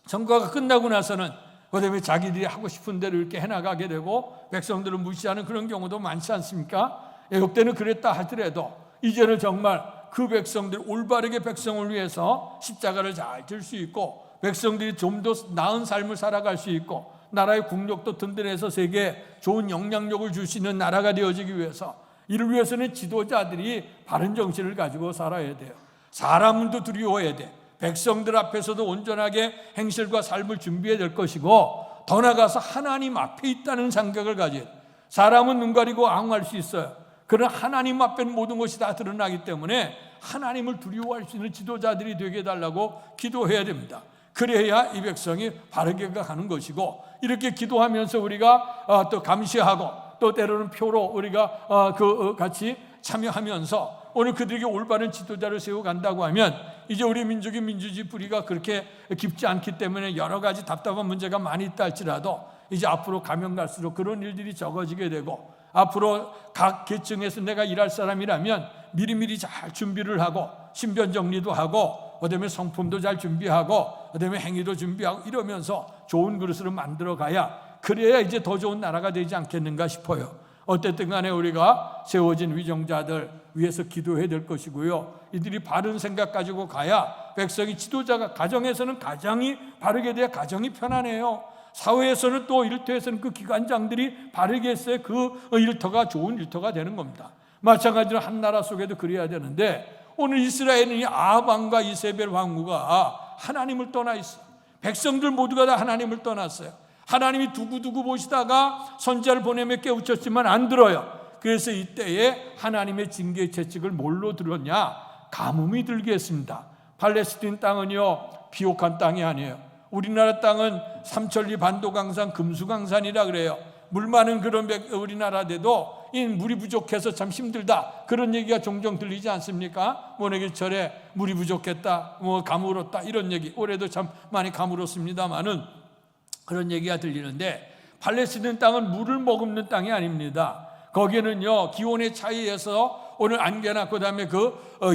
선거가 끝나고 나서는 그다음에 자기들이 하고 싶은 대로 이렇게 해나가게 되고 백성들을 무시하는 그런 경우도 많지 않습니까? 애국 때는 그랬다 하더라도 이제는 정말 그 백성들, 올바르게 백성을 위해서 십자가를 잘 질 수 있고 백성들이 좀 더 나은 삶을 살아갈 수 있고 나라의 국력도 든든해서 세계에 좋은 영향력을 줄 수 있는 나라가 되어지기 위해서, 이를 위해서는 지도자들이 바른 정신을 가지고 살아야 돼요. 사람도 두려워해야 돼. 백성들 앞에서도 온전하게 행실과 삶을 준비해야 될 것이고, 더 나아가서 하나님 앞에 있다는 생각을 가져야 돼. 사람은 눈 가리고 앙할 수 있어요. 그러나 하나님 앞에는 모든 것이 다 드러나기 때문에 하나님을 두려워할 수 있는 지도자들이 되게 해달라고 기도해야 됩니다. 그래야 이 백성이 바르게 가는 것이고, 이렇게 기도하면서 우리가 또 감시하고 또 때로는 표로 우리가 같이 참여하면서 오늘 그들에게 올바른 지도자를 세워간다고 하면, 이제 우리 민족의 민주주의 뿌리가 그렇게 깊지 않기 때문에 여러 가지 답답한 문제가 많이 있다 할지라도 이제 앞으로 가면 갈수록 그런 일들이 적어지게 되고, 앞으로 각 계층에서 내가 일할 사람이라면 미리미리 잘 준비를 하고 신변 정리도 하고 그다음에 성품도 잘 준비하고 그다음에 행위도 준비하고 이러면서 좋은 그릇으로 만들어 가야, 그래야 이제 더 좋은 나라가 되지 않겠는가 싶어요. 어쨌든 간에 우리가 세워진 위정자들 위해서 기도해야 될 것이고요. 이들이 바른 생각 가지고 가야 백성이, 지도자가 가정에서는 가정이 바르게 돼야 가정이 편안해요. 사회에서는 또 일터에서는 그 기관장들이 바르게 했어야 그 일터가 좋은 일터가 되는 겁니다. 마찬가지로 한 나라 속에도 그래야 되는데, 오늘 이스라엘은 이 아합 왕과 이세벨 왕후가 하나님을 떠나 있어요. 백성들 모두가 다 하나님을 떠났어요. 하나님이 두고두고 보시다가 선지자를 보내며 깨우쳤지만 안 들어요. 그래서 이때에 하나님의 징계 채찍을 뭘로 들었냐? 가뭄이 들게 했습니다. 팔레스틴 땅은요, 비옥한 땅이 아니에요. 우리나라 땅은 삼천리 반도강산 금수강산이라 그래요. 물 많은 그런 우리나라대도 이 물이 부족해서 참 힘들다, 그런 얘기가 종종 들리지 않습니까? 모내기철에 물이 부족했다, 가물었다, 이런 얘기 올해도 참 많이 가물었습니다만은 그런 얘기가 들리는데, 팔레스틴 땅은 물을 머금는 땅이 아닙니다. 거기에는요, 기온의 차이에서 오늘 안개나 그다음에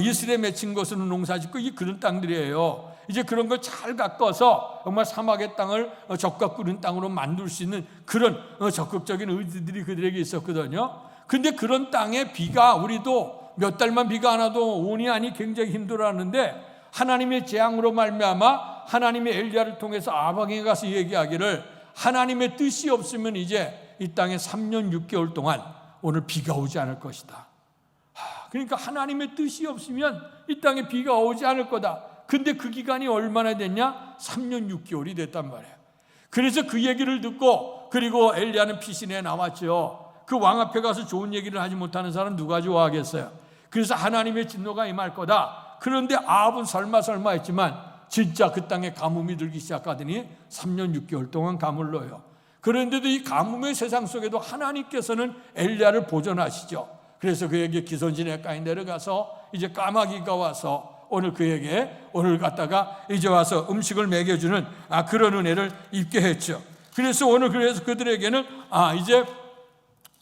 이슬에 맺힌 것으로 농사짓고 그런 땅들이에요. 이제 그런 걸 잘 가꿔서 정말 사막의 땅을 적과 꿀은 땅으로 만들 수 있는 그런 적극적인 의지들이 그들에게 있었거든요. 근데 그런 땅에 비가, 우리도 몇 달만 비가 안 와도 온이 아니 굉장히 힘들어하는데, 하나님의 재앙으로 말미암아 하나님의 엘리야를 통해서 아방에 가서 얘기하기를, 하나님의 뜻이 없으면 이제 이 땅에 3년 6개월 동안 오늘 비가 오지 않을 것이다. 그러니까 하나님의 뜻이 없으면 이 땅에 비가 오지 않을 거다. 근데 그 기간이 얼마나 됐냐? 3년 6개월이 됐단 말이에요. 그래서 그 얘기를 듣고, 그리고 엘리야는 피신에 나왔죠. 그 왕 앞에 가서 좋은 얘기를 하지 못하는 사람 누가 좋아하겠어요? 그래서 하나님의 진노가 임할 거다. 그런데 아합은 설마 했지만 진짜 그 땅에 가뭄이 들기 시작하더니 3년 6개월 동안 가물러요. 그런데도 이 가뭄의 세상 속에도 하나님께서는 엘리야를 보존하시죠. 그래서 그에게 기선지내가에 내려가서 이제 까마귀가 와서 오늘 그에게 오늘 갔다가 이제 와서 음식을 먹여주는 그런 은혜를 입게 했죠. 그래서 오늘 그래서 그들에게는 이제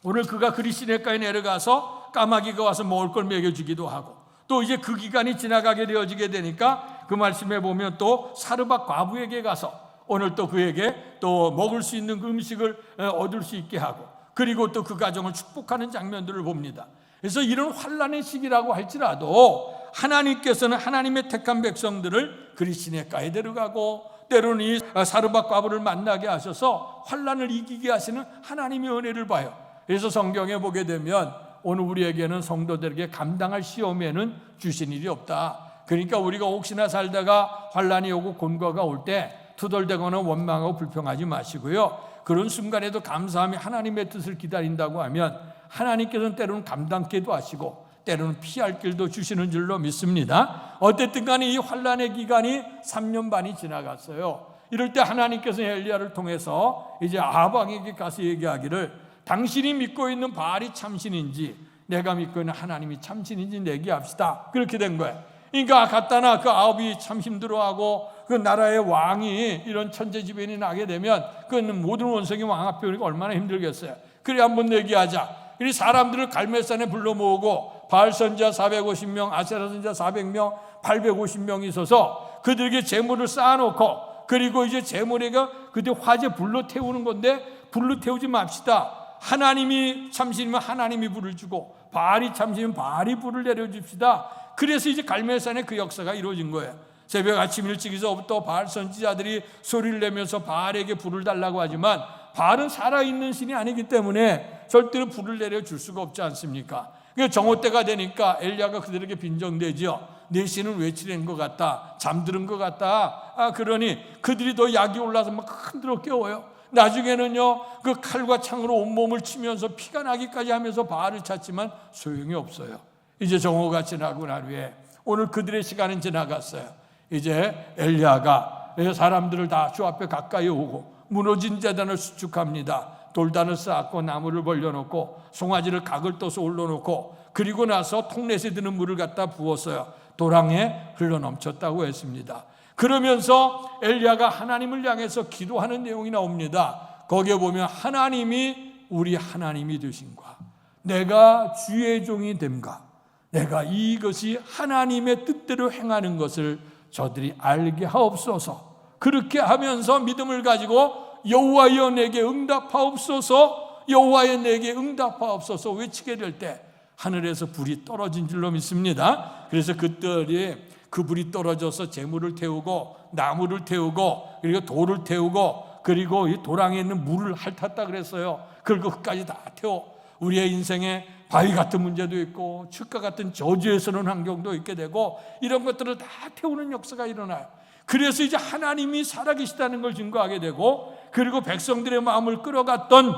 오늘 그가 그리시네가에 내려가서 까마귀가 와서 먹을 걸 먹여주기도 하고, 또 이제 그 기간이 지나가게 되어지게 되니까 그 말씀에 보면 또 사르밧 과부에게 가서 오늘 또 그에게 또 먹을 수 있는 그 음식을 얻을 수 있게 하고, 그리고 또 그 가정을 축복하는 장면들을 봅니다. 그래서 이런 환난의 시기라고 할지라도 하나님께서는 하나님의 택한 백성들을 그리시네가에 데려가고, 때로는 이 사르밧 과부를 만나게 하셔서 환난을 이기게 하시는 하나님의 은혜를 봐요. 그래서 성경에 보게 되면 오늘 우리에게는 성도들에게 감당할 시험에는 주신 일이 없다. 그러니까 우리가 혹시나 살다가 환난이 오고 곤고가 올 때 투덜대거나 원망하고 불평하지 마시고요, 그런 순간에도 감사함이 하나님의 뜻을 기다린다고 하면 하나님께서는 때로는 감당케도 하시고 때로는 피할 길도 주시는 줄로 믿습니다. 어쨌든 간에 이 환난의 기간이 3년 반이 지나갔어요. 이럴 때 하나님께서 엘리야를 통해서 이제 아방에게 가서 얘기하기를, 당신이 믿고 있는 바알이 참신인지 내가 믿고 있는 하나님이 참신인지 내기합시다. 그렇게 된 거예요. 그러니까 갔다나 그 아합이 참 힘들어하고 그 나라의 왕이 이런 천재지변이 나게 되면 그 모든 원성이 왕 앞에 오니까 얼마나 힘들겠어요. 그래 한번 내기하자. 그래서 사람들을 갈멜산에 불러 모으고 바알 선지자 450명, 아세라 선지자 400명, 850명이 있어서 그들에게 재물을 쌓아놓고, 그리고 이제 재물에가 그때 화재 불로 태우는 건데 불로 태우지 맙시다. 하나님이 참신이면 하나님이 불을 주고 바알이 참신이면 바알이 불을 내려줍시다. 그래서 이제 갈멜산에 그 역사가 이루어진 거예요. 새벽 아침 일찍에서부터 바알 선지자들이 소리를 내면서 바알에게 불을 달라고 하지만 바알은 살아있는 신이 아니기 때문에 절대로 불을 내려줄 수가 없지 않습니까? 정오 때가 되니까 엘리야가 그들에게 빈정대지요. 내 신은 외치는 것 같다, 잠드는 것 같다. 그러니 그들이 더 약이 올라서 막 흔들어 깨워요. 나중에는요, 그 칼과 창으로 온몸을 치면서 피가 나기까지 하면서 바알을 찾지만 소용이 없어요. 이제 정오가 지나고 난 후에 오늘 그들의 시간은 지나갔어요. 이제 엘리야가 사람들을 다 주 앞에 가까이 오고 무너진 제단을 수축합니다. 돌단을 쌓고 나무를 벌려놓고 송아지를 각을 떠서 올려놓고, 그리고 나서 통넷에 드는 물을 갖다 부었어요. 도랑에 흘러넘쳤다고 했습니다. 그러면서 엘리야가 하나님을 향해서 기도하는 내용이 나옵니다. 거기에 보면 하나님이 우리 하나님이 되신가, 내가 주의 종이 됨가, 내가 이것이 하나님의 뜻대로 행하는 것을 저들이 알게 하옵소서. 그렇게 하면서 믿음을 가지고 여호와여 내게 응답하옵소서, 여호와여 내게 응답하옵소서 외치게 될 때 하늘에서 불이 떨어진 줄로 믿습니다. 그래서 그들이 그 불이 떨어져서 재물을 태우고 나무를 태우고 그리고 돌을 태우고 그리고 이 도랑에 있는 물을 핥았다 그랬어요. 그걸 끝까지 다 태워. 우리의 인생에 바위 같은 문제도 있고 축과 같은 저주에 서는 환경도 있게 되고 이런 것들을 다 태우는 역사가 일어나요. 그래서 이제 하나님이 살아계시다는 걸 증거하게 되고, 그리고 백성들의 마음을 끌어갔던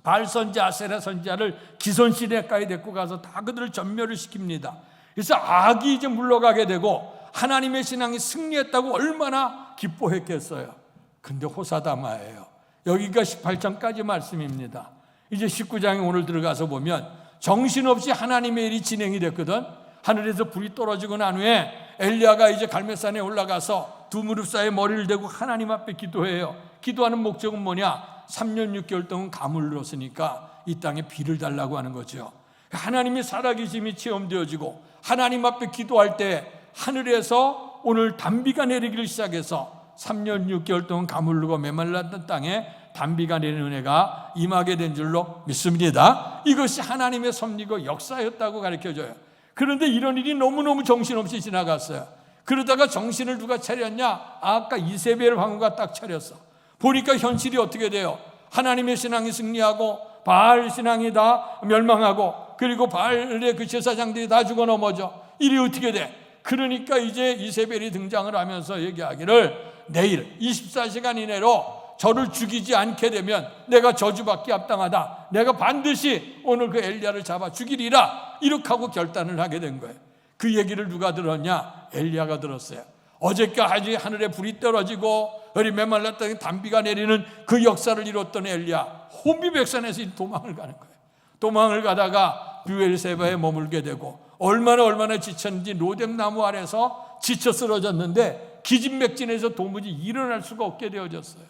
바알 선지자, 아세라 선지자를 기손 시내가에 데리고 가서 다 그들을 전멸을 시킵니다. 그래서 악이 이제 물러가게 되고 하나님의 신앙이 승리했다고 얼마나 기뻐했겠어요. 근데 호사다마예요. 여기가 18장까지 말씀입니다. 이제 19장에 오늘 들어가서 보면 정신없이 하나님의 일이 진행이 됐거든. 하늘에서 불이 떨어지고 난 후에 엘리야가 이제 갈멜산에 올라가서 두 무릎 사이에 머리를 대고 하나님 앞에 기도해요. 기도하는 목적은 뭐냐? 3년 6개월 동안 가물렀으니까 이 땅에 비를 달라고 하는 거죠. 하나님의 살아계심이 체험되어지고 하나님 앞에 기도할 때 하늘에서 오늘 단비가 내리기를 시작해서 3년 6개월 동안 가물르고 메말랐던 땅에 단비가 내리는 은혜가 임하게 된 줄로 믿습니다. 이것이 하나님의 섭리고 역사였다고 가르쳐줘요. 그런데 이런 일이 너무너무 정신없이 지나갔어요. 그러다가 정신을 누가 차렸냐? 아까 이세벨 왕후가 딱 차렸어. 보니까 현실이 어떻게 돼요? 하나님의 신앙이 승리하고 바알 신앙이 다 멸망하고, 그리고 바알의 그 제사장들이 다 죽어 넘어져. 일이 어떻게 돼? 그러니까 이제 이세벨이 등장을 하면서 얘기하기를, 내일 24시간 이내로 저를 죽이지 않게 되면 내가 저주받기 합당하다. 내가 반드시 오늘 그 엘리야를 잡아 죽이리라. 이렇게 하고 결단을 하게 된 거예요. 그 얘기를 누가 들었냐? 엘리야가 들었어요. 어제까지 하늘에 불이 떨어지고 허리 메말랐던 단비가 내리는 그 역사를 이뤘던 엘리야, 혼비백산에서 도망을 가는 거예요. 도망을 가다가 브엘세바에 머물게 되고, 얼마나 지쳤는지 로뎀나무 아래서 지쳐 쓰러졌는데 기진맥진해서 도무지 일어날 수가 없게 되어졌어요.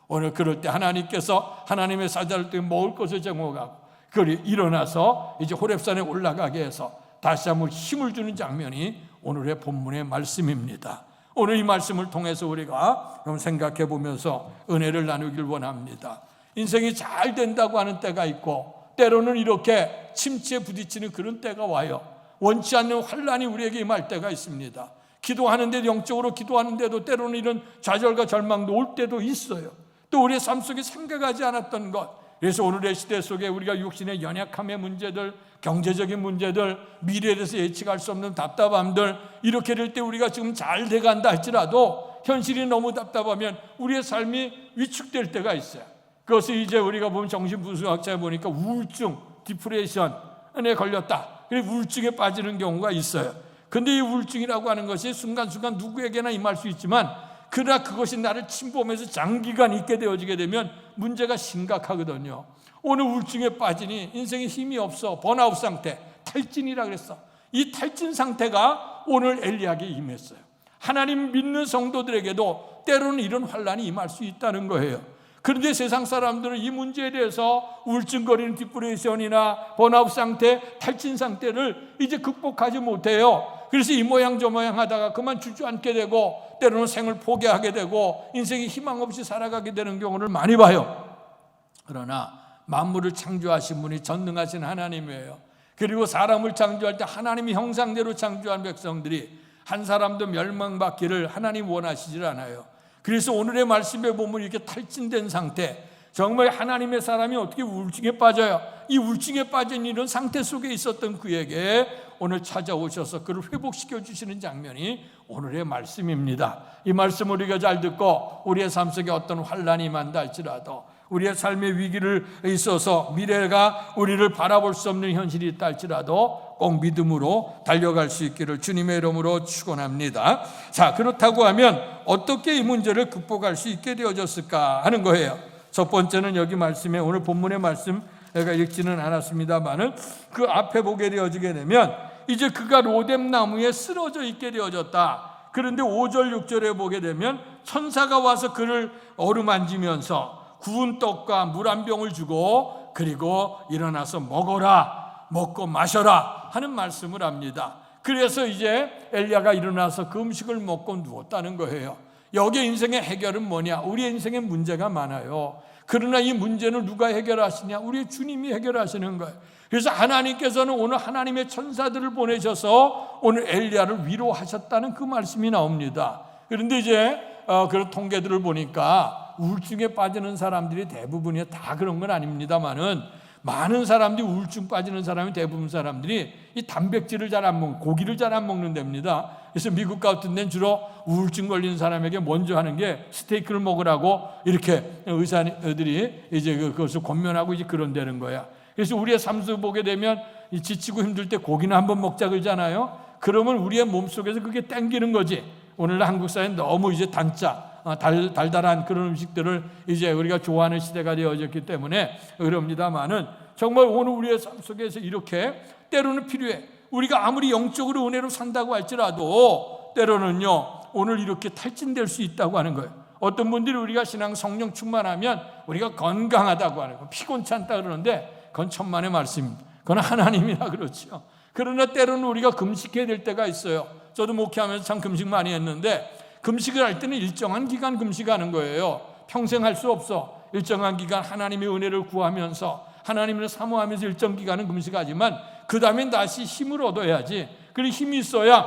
오늘 그럴 때 하나님께서 하나님의 사자를 때 먹을 것을 정하고 그리 일어나서 이제 호렙산에 올라가게 해서 다시 한번 힘을 주는 장면이 오늘의 본문의 말씀입니다. 오늘 이 말씀을 통해서 우리가 생각해 보면서 은혜를 나누길 원합니다. 인생이 잘 된다고 하는 때가 있고, 때로는 이렇게 침체에 부딪히는 그런 때가 와요. 원치 않는 환란이 우리에게 임할 때가 있습니다. 기도하는데, 영적으로 기도하는데도 때로는 이런 좌절과 절망도 올 때도 있어요. 또 우리의 삶 속에 생각하지 않았던 것, 그래서 오늘의 시대 속에 우리가 육신의 연약함의 문제들, 경제적인 문제들, 미래에 대해서 예측할 수 없는 답답함들, 이렇게 될 때 우리가 지금 잘 돼간다 할지라도 현실이 너무 답답하면 우리의 삶이 위축될 때가 있어요. 그것을 이제 우리가 보면 정신분석학자에 보니까 우울증, 디프레션에 걸렸다, 그리고 우울증에 빠지는 경우가 있어요. 근데 이 우울증이라고 하는 것이 순간순간 누구에게나 임할 수 있지만, 그러나 그것이 나를 침범해서 장기간 있게 되어지게 되면 문제가 심각하거든요. 오늘 우울증에 빠지니 인생에 힘이 없어, 번아웃 상태, 탈진이라 그랬어. 이 탈진 상태가 오늘 엘리야에게 임했어요. 하나님 믿는 성도들에게도 때로는 이런 환란이 임할 수 있다는 거예요. 그런데 세상 사람들은 이 문제에 대해서 우울증거리는 디프레션이나 번아웃 상태, 탈진 상태를 이제 극복하지 못해요. 그래서 이 모양 저 모양 하다가 그만 주저앉게 되고, 때로는 생을 포기하게 되고 인생이 희망 없이 살아가게 되는 경우를 많이 봐요. 그러나 만물을 창조하신 분이 전능하신 하나님이에요. 그리고 사람을 창조할 때 하나님의 형상대로 창조한 백성들이 한 사람도 멸망받기를 하나님 원하시질 않아요. 그래서 오늘의 말씀에 보면 이렇게 탈진된 상태, 정말 하나님의 사람이 어떻게 우울증에 빠져요? 이 우울증에 빠진 이런 상태 속에 있었던 그에게 오늘 찾아오셔서 그를 회복시켜 주시는 장면이 오늘의 말씀입니다. 이 말씀 우리가 잘 듣고 우리의 삶 속에 어떤 환란이 임한다 할지라도, 우리의 삶의 위기를 있어서 미래가 우리를 바라볼 수 없는 현실이 있다 할지라도 꼭 믿음으로 달려갈 수 있기를 주님의 이름으로 축원합니다. 자, 그렇다고 하면 어떻게 이 문제를 극복할 수 있게 되어졌을까 하는 거예요. 첫 번째는 여기 말씀에, 오늘 본문의 말씀 내가 읽지는 않았습니다만은 그 앞에 보게 되어지게 되면 이제 그가 로뎀나무에 쓰러져 있게 되어졌다. 그런데 5절 6절에 보게 되면 천사가 와서 그를 어루만지면서 구운 떡과 물 한 병을 주고, 그리고 일어나서 먹어라, 먹고 마셔라 하는 말씀을 합니다. 그래서 이제 엘리야가 일어나서 그 음식을 먹고 누웠다는 거예요. 여기에 인생의 해결은 뭐냐? 우리의 인생에 문제가 많아요. 그러나 이 문제는 누가 해결하시냐? 우리 주님이 해결하시는 거예요. 그래서 하나님께서는 오늘 하나님의 천사들을 보내셔서 오늘 엘리야를 위로하셨다는 그 말씀이 나옵니다. 그런데 이제 그런 통계들을 보니까 우울증에 빠지는 사람들이 대부분이 다 그런 건 아닙니다만은 많은 사람들이 우울증 빠지는 사람이 대부분 사람들이 이 단백질을 잘 안 먹는, 고기를 잘 안 먹는답니다. 그래서 미국 같은 데는 주로 우울증 걸리는 사람에게 먼저 하는 게 스테이크를 먹으라고 이렇게 의사들이 이제 그것을 권면하고 이제 그런 되는 거야. 그래서 우리의 삶 속 보게 되면 지치고 힘들 때 고기나 한번 먹자 그러잖아요. 그러면 우리의 몸속에서 그게 땡기는 거지. 오늘날 한국 사회는 너무 이제 달달한 그런 음식들을 이제 우리가 좋아하는 시대가 되어졌기 때문에 그럽니다만은 정말 오늘 우리의 삶 속에서 이렇게 때로는 필요해. 우리가 아무리 영적으로 은혜로 산다고 할지라도 때로는요 오늘 이렇게 탈진될 수 있다고 하는 거예요. 어떤 분들이 우리가 신앙 성령 충만하면 우리가 건강하다고 하는 거, 피곤치 않다 그러는데 그건 천만의 말씀입니다. 그건 하나님이라 그렇죠. 그러나 때로는 우리가 금식해야 될 때가 있어요. 저도 목회하면서 참 금식 많이 했는데 금식을 할 때는 일정한 기간 금식하는 거예요. 평생 할 수 없어. 일정한 기간 하나님의 은혜를 구하면서 하나님을 사모하면서 일정 기간은 금식하지만 그 다음에 다시 힘을 얻어야지. 그리고 힘이 있어야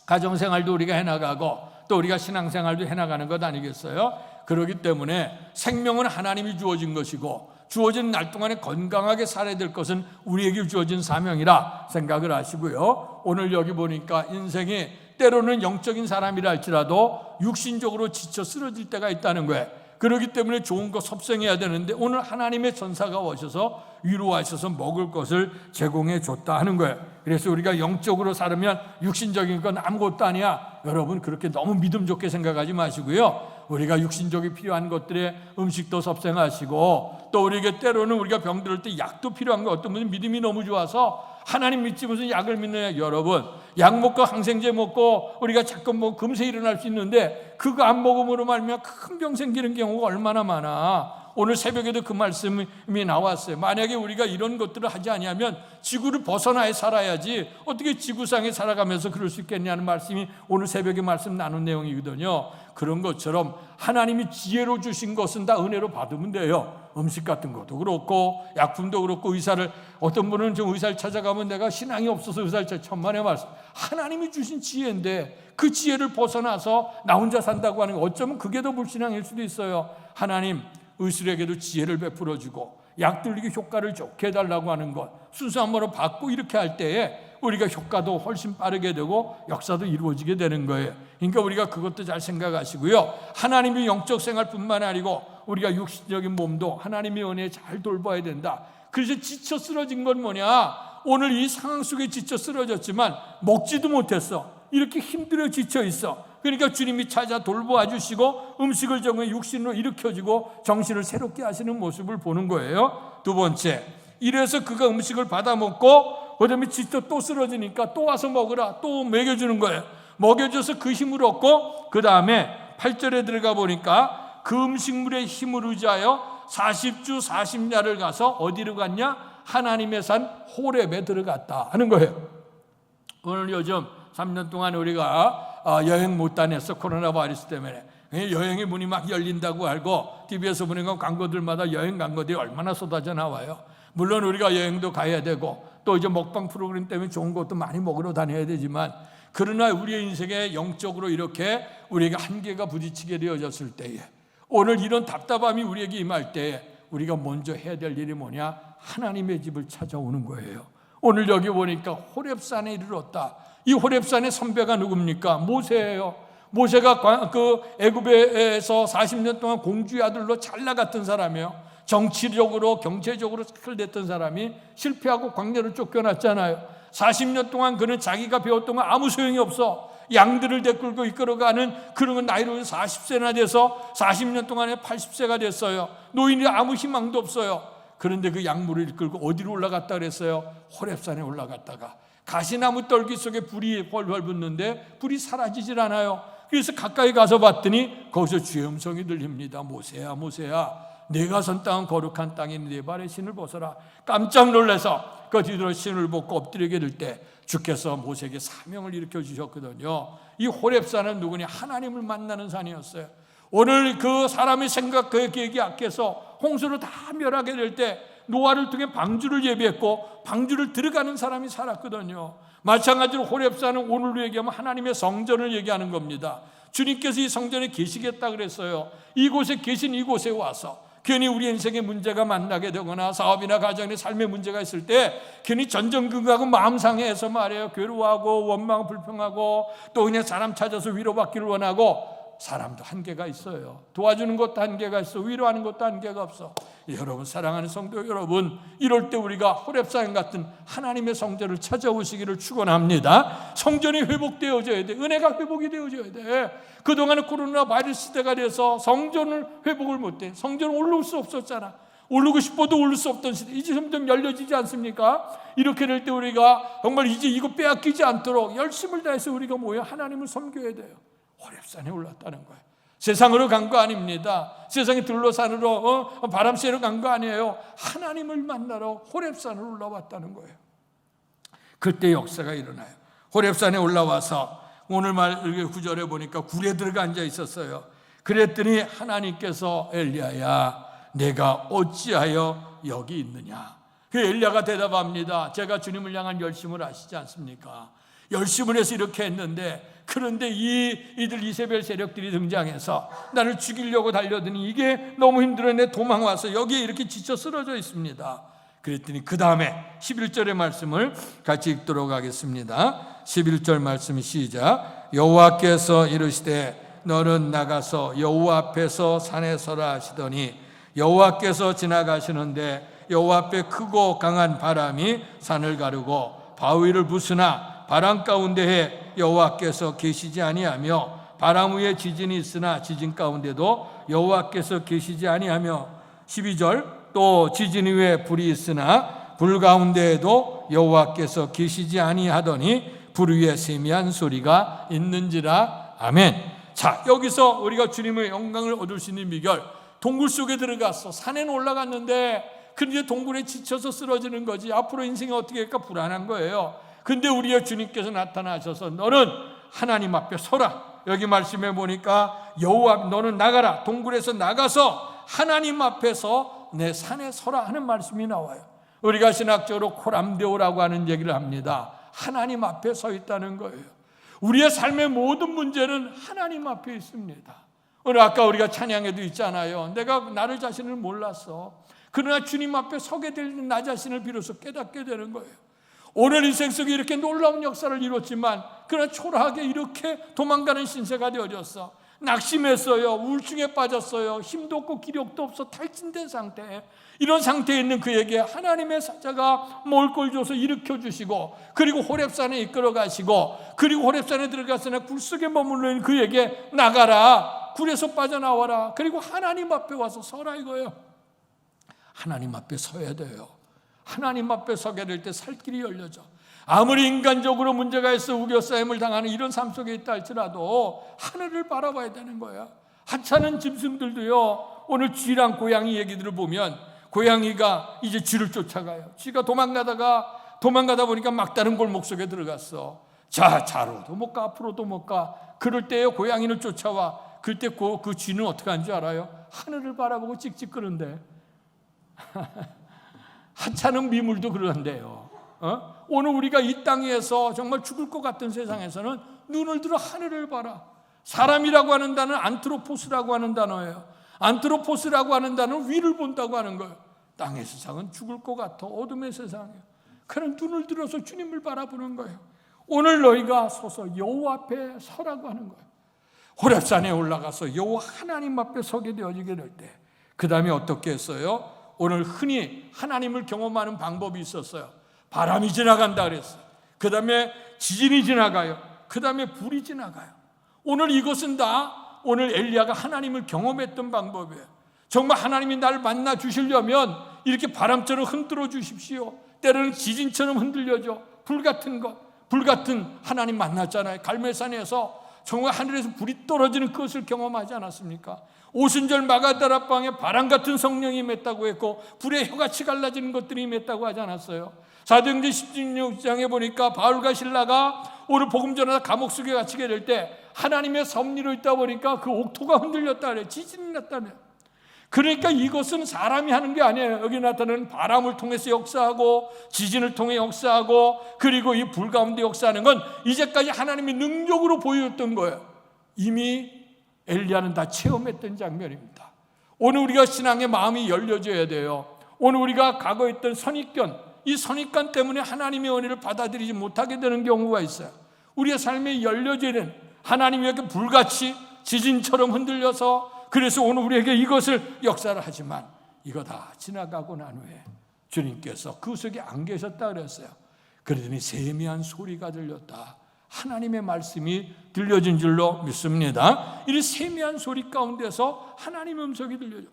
가정생활도 우리가 해나가고 또 우리가 신앙생활도 해나가는 것 아니겠어요? 그렇기 때문에 생명은 하나님이 주어진 것이고 주어진 날 동안에 건강하게 살아야 될 것은 우리에게 주어진 사명이라 생각을 하시고요. 오늘 여기 보니까 인생이 때로는 영적인 사람이라 할지라도 육신적으로 지쳐 쓰러질 때가 있다는 거예요. 그렇기 때문에 좋은 거 섭생해야 되는데 오늘 하나님의 전사가 오셔서 위로하셔서 먹을 것을 제공해 줬다 하는 거예요. 그래서 우리가 영적으로 살으면 육신적인 건 아무것도 아니야. 여러분 그렇게 너무 믿음 좋게 생각하지 마시고요. 우리가 육신적이 필요한 것들의 음식도 섭생하시고 또 우리에게 때로는 우리가 병들을 때 약도 필요한 거. 어떤 분은 믿음이 너무 좋아서 하나님 믿지 무슨 약을 믿느냐. 여러분 약 먹고 항생제 먹고 우리가 자꾸 뭐 금세 일어날 수 있는데 그거 안 먹음으로 말미암아 큰 병 생기는 경우가 얼마나 많아. 오늘 새벽에도 그 말씀이 나왔어요. 만약에 우리가 이런 것들을 하지 아니하면 지구를 벗어나야 살아야지 어떻게 지구상에 살아가면서 그럴 수 있겠냐는 말씀이 오늘 새벽에 말씀 나눈 내용이거든요. 그런 것처럼 하나님이 지혜로 주신 것은 다 은혜로 받으면 돼요. 음식 같은 것도 그렇고 약품도 그렇고 의사를 어떤 분은 좀 의사를 찾아가면 내가 신앙이 없어서 의사를 찾아 천만의 말씀. 하나님이 주신 지혜인데 그 지혜를 벗어나서 나 혼자 산다고 하는 거 어쩌면 그게 더 불신앙일 수도 있어요. 하나님 의술에게도 지혜를 베풀어주고 약 들리기 효과를 좋게 해달라고 하는 것 순수한 말로 받고 이렇게 할 때에 우리가 효과도 훨씬 빠르게 되고 역사도 이루어지게 되는 거예요. 그러니까 우리가 그것도 잘 생각하시고요. 하나님의 영적 생활뿐만 아니고 우리가 육신적인 몸도 하나님의 은혜에 잘 돌봐야 된다. 그래서 지쳐 쓰러진 건 뭐냐? 오늘 이 상황 속에 지쳐 쓰러졌지만 먹지도 못했어. 이렇게 힘들어 지쳐 있어. 그러니까 주님이 찾아 돌보아 주시고 음식을 정해 육신으로 일으켜주고 정신을 새롭게 하시는 모습을 보는 거예요. 두 번째, 이래서 그가 음식을 받아 먹고 그다음에 지쳐 또 쓰러지니까 또 와서 먹으라. 또 먹여주는 거예요. 먹여줘서 그 힘을 얻고 그 다음에 8절에 들어가 보니까 그 음식물의 힘을 의지하여 40주 40야를 가서 어디로 갔냐? 하나님의 산 호렙에 들어갔다 하는 거예요. 오늘 요즘 3년 동안 우리가 여행 못 다녔어. 코로나 바이러스 때문에. 여행의 문이 막 열린다고 알고 TV에서 보니까 광고들마다 여행 광고들이 얼마나 쏟아져 나와요. 물론 우리가 여행도 가야 되고 또 이제 먹방 프로그램 때문에 좋은 것도 많이 먹으러 다녀야 되지만 그러나 우리의 인생에 영적으로 이렇게 우리에게 한계가 부딪히게 되어졌을 때에 오늘 이런 답답함이 우리에게 임할 때에 우리가 먼저 해야 될 일이 뭐냐? 하나님의 집을 찾아오는 거예요. 오늘 여기 보니까 호렙산에 이르렀다. 이 호렙산의 선배가 누굽니까? 모세예요. 모세가 그 애굽에서 40년 동안 공주의 아들로 잘 나갔던 사람이에요. 정치적으로 경제적으로 잘 됐던 사람이 실패하고 광야로 쫓겨났잖아요. 40년 동안 그는 자기가 배웠던 건 아무 소용이 없어. 양들을 데리고 이끌어가는 그런 나이로 40세나 돼서 40년 동안에 80세가 됐어요. 노인이 아무 희망도 없어요. 그런데 그 양무를 이끌고 어디로 올라갔다 그랬어요? 호렙산에 올라갔다가 가시나무 떨기 속에 불이 벌벌 붙는데 불이 사라지질 않아요. 그래서 가까이 가서 봤더니 거기서 주의 음성이 들립니다. 모세야 모세야 내가 선 땅은 거룩한 땅이니 내 발에 신을 벗어라. 깜짝 놀라서 그 뒤로 신을 벗고 엎드리게 될 때 주께서 모세에게 사명을 일으켜 주셨거든요. 이 호렙산은 누구냐? 하나님을 만나는 산이었어요. 오늘 그 사람의 생각 그 계획이 악해서 홍수로 다 멸하게 될 때 노아를 통해 방주를 예비했고 방주를 들어가는 사람이 살았거든요. 마찬가지로 호렙산은 오늘로 얘기하면 하나님의 성전을 얘기하는 겁니다. 주님께서 이 성전에 계시겠다 그랬어요. 이곳에 계신 이곳에 와서 괜히 우리 인생에 문제가 만나게 되거나 사업이나 가정의 삶에 문제가 있을 때 괜히 전전긍긍하고 마음 상해해서 말이에요. 괴로워하고 원망 불평하고 또 그냥 사람 찾아서 위로받기를 원하고, 사람도 한계가 있어요. 도와주는 것도 한계가 있어. 위로하는 것도 한계가 없어. 여러분, 사랑하는 성도 여러분, 이럴 때 우리가 호렙산 같은 하나님의 성전을 찾아오시기를 축원합니다. 성전이 회복되어져야 돼. 은혜가 회복이 되어져야 돼. 그동안은 코로나 바이러스 시대가 돼서 성전을 회복을 못해. 성전은 올라올 수 없었잖아. 오르고 싶어도 오를 수 없던 시대, 이제 점점 열려지지 않습니까? 이렇게 될 때 우리가 정말 이제 이거 빼앗기지 않도록 열심을 다해서 우리가 모여 하나님을 섬겨야 돼요. 호렙산에 올랐다는 거예요. 세상으로 간 거 아닙니다. 세상의 들로산으로 바람 쐬러 간 거 아니에요. 하나님을 만나러 호렙산을 올라왔다는 거예요. 그때 역사가 일어나요. 호렙산에 올라와서 오늘 말 9절에 보니까 굴에 들어가 앉아 있었어요. 그랬더니 하나님께서 엘리야야, 내가 어찌하여 여기 있느냐. 그 엘리야가 대답합니다. 제가 주님을 향한 열심을 아시지 않습니까? 열심을 해서 이렇게 했는데, 그런데 이들 이세벨 세력들이 등장해서 나를 죽이려고 달려드니 이게 너무 힘들어 내 도망와서 여기에 이렇게 지쳐 쓰러져 있습니다. 그랬더니 그 다음에 11절의 말씀을 같이 읽도록 하겠습니다. 11절 말씀 시작. 여호와께서 이르시되 너는 나가서 여호와 앞에서 산에 서라 하시더니 여호와께서 지나가시는데 여호와 앞에 크고 강한 바람이 산을 가르고 바위를 부수나 바람 가운데에 여호와께서 계시지 아니하며 바람 위에 지진이 있으나 지진 가운데도 여호와께서 계시지 아니하며 12절 또 지진 위에 불이 있으나 불 가운데에도 여호와께서 계시지 아니하더니 불 위에 세미한 소리가 있는지라. 아멘. 자, 여기서 우리가 주님의 영광을 얻을 수 있는 비결, 동굴 속에 들어갔어. 산에는 올라갔는데 그런데 동굴에 지쳐서 쓰러지는 거지. 앞으로 인생이 어떻게 할까 불안한 거예요. 근데 우리의 주님께서 나타나셔서 너는 하나님 앞에 서라. 여기 말씀해 보니까 여호와 너는 나가라. 동굴에서 나가서 하나님 앞에서 내 산에 서라 하는 말씀이 나와요. 우리가 신학적으로 코람데오라고 하는 얘기를 합니다. 하나님 앞에 서 있다는 거예요. 우리의 삶의 모든 문제는 하나님 앞에 있습니다. 오늘 아까 우리가 찬양에도 있잖아요. 내가 나를 자신을 몰랐어. 그러나 주님 앞에 서게 될 나 자신을 비로소 깨닫게 되는 거예요. 오늘 인생 속에 이렇게 놀라운 역사를 이뤘지만 그러나 초라하게 이렇게 도망가는 신세가 되어졌어. 낙심했어요. 우울증에 빠졌어요. 힘도 없고 기력도 없어 탈진된 상태. 이런 상태에 있는 그에게 하나님의 사자가 먹을 걸 줘서 일으켜주시고, 그리고 호렙산에 이끌어 가시고, 그리고 호렙산에 들어가서나 굴 속에 머물러 있는 그에게 나가라, 굴에서 빠져나와라, 그리고 하나님 앞에 와서 서라 이거예요. 하나님 앞에 서야 돼요. 하나님 앞에 서게 될 때 살 길이 열려져. 아무리 인간적으로 문제가 있어 우겨싸임을 당하는 이런 삶 속에 있다 할지라도 하늘을 바라봐야 되는 거야. 하찮은 짐승들도요, 오늘 쥐랑 고양이 얘기들을 보면 고양이가 이제 쥐를 쫓아가요. 쥐가 도망가다 보니까 막다른 골목 속에 들어갔어. 자, 좌로도 못 가, 앞으로도 못 가. 그럴 때에 고양이를 쫓아와. 그때 그 쥐는 어떻게 하는 줄 알아요? 하늘을 바라보고 찍찍 끄는데. 하찮은 미물도 그런데요. 오늘 우리가 이 땅에서 정말 죽을 것 같은 세상에서는 눈을 들어 하늘을 봐라. 사람이라고 하는 단어는 안트로포스라고 하는 단어예요. 안트로포스라고 하는 단어는 위를 본다고 하는 거예요. 땅의 세상은 죽을 것 같아. 어둠의 세상이에요. 그런 눈을 들어서 주님을 바라보는 거예요. 오늘 너희가 서서 여호와 앞에 서라고 하는 거예요. 호렙산에 올라가서 여호와 하나님 앞에 서게 되어지게 될 때 그 다음에 어떻게 했어요? 오늘 흔히 하나님을 경험하는 방법이 있었어요. 바람이 지나간다 그랬어요. 그 다음에 지진이 지나가요. 그 다음에 불이 지나가요. 오늘 이것은 다 오늘 엘리야가 하나님을 경험했던 방법이에요. 정말 하나님이 나를 만나 주시려면 이렇게 바람처럼 흔들어 주십시오. 때로는 지진처럼 흔들려줘. 불 같은 하나님 만났잖아요. 갈멜산에서 정말 하늘에서 불이 떨어지는 것을 경험하지 않았습니까? 오순절 마가다라 방에 바람 같은 성령이 임했다고 했고 불에 혀같이 갈라지는 것들이 임했다고 하지 않았어요? 사도행전 16장에 보니까 바울과 실라가 오늘 복음 전하다 감옥 속에 갇히게 될 때 하나님의 섭리로 있다 보니까 그 옥토가 흔들렸다 그래요. 지진이 났다네요. 그러니까 이것은 사람이 하는 게 아니에요. 여기 나타나는 바람을 통해서 역사하고 지진을 통해 역사하고 그리고 이 불 가운데 역사하는 건 이제까지 하나님이 능력으로 보여줬던 거예요. 이미 엘리야는 다 체험했던 장면입니다. 오늘 우리가 신앙의 마음이 열려져야 돼요. 오늘 우리가 과거에 있던 선입견, 이 선입견 때문에 하나님의 은혜를 받아들이지 못하게 되는 경우가 있어요. 우리의 삶에 열려져야 되는, 하나님이 이렇게 불같이 지진처럼 흔들려서 그래서 오늘 우리에게 이것을 역사를 하지만 이거 다 지나가고 난 후에 주님께서 그 속에 안 계셨다 그랬어요. 그러더니 세미한 소리가 들렸다. 하나님의 말씀이 들려진 줄로 믿습니다. 이 세미한 소리 가운데서 하나님의 음성이 들려요.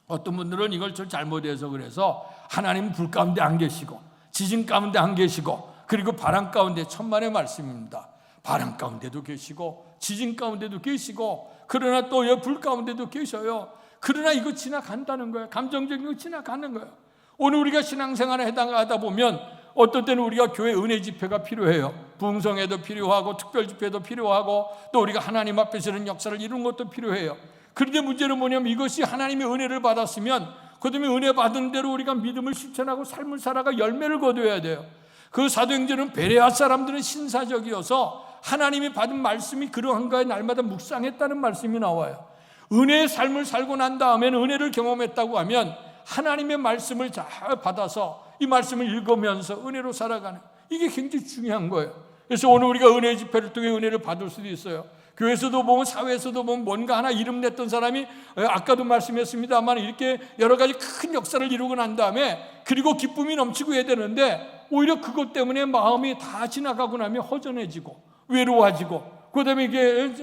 어떤 분들은 이걸 좀 잘못해서 그래서 하나님은 불 가운데 안 계시고 지진 가운데 안 계시고 그리고 바람 가운데, 천만의 말씀입니다. 바람 가운데도 계시고 지진 가운데도 계시고 그러나 또 불 가운데도 계셔요. 그러나 이거 지나간다는 거예요. 감정적인 거 지나가는 거예요. 오늘 우리가 신앙생활에 해당하다 보면 어떤 때는 우리가 교회 은혜 집회가 필요해요. 부흥성회도 필요하고 특별 집회도 필요하고 또 우리가 하나님 앞에서 이런 역사를 이루는 것도 필요해요. 그런데 문제는 뭐냐면 이것이 하나님의 은혜를 받았으면 그다음에 은혜 받은 대로 우리가 믿음을 실천하고 삶을 살아가 열매를 거둬야 돼요. 그 사도행전은 베레아 사람들은 신사적이어서 하나님이 받은 말씀이 그러한가에 날마다 묵상했다는 말씀이 나와요. 은혜의 삶을 살고 난 다음에는 은혜를 경험했다고 하면 하나님의 말씀을 잘 받아서 이 말씀을 읽으면서 은혜로 살아가는, 이게 굉장히 중요한 거예요. 그래서 오늘 우리가 은혜 집회를 통해 은혜를 받을 수도 있어요. 교회에서도 보면 사회에서도 보면 뭔가 하나 이름 냈던 사람이 아까도 말씀했습니다만 이렇게 여러 가지 큰 역사를 이루고 난 다음에 그리고 기쁨이 넘치고 해야 되는데 오히려 그것 때문에 마음이 다 지나가고 나면 허전해지고 외로워지고 그다음에 이게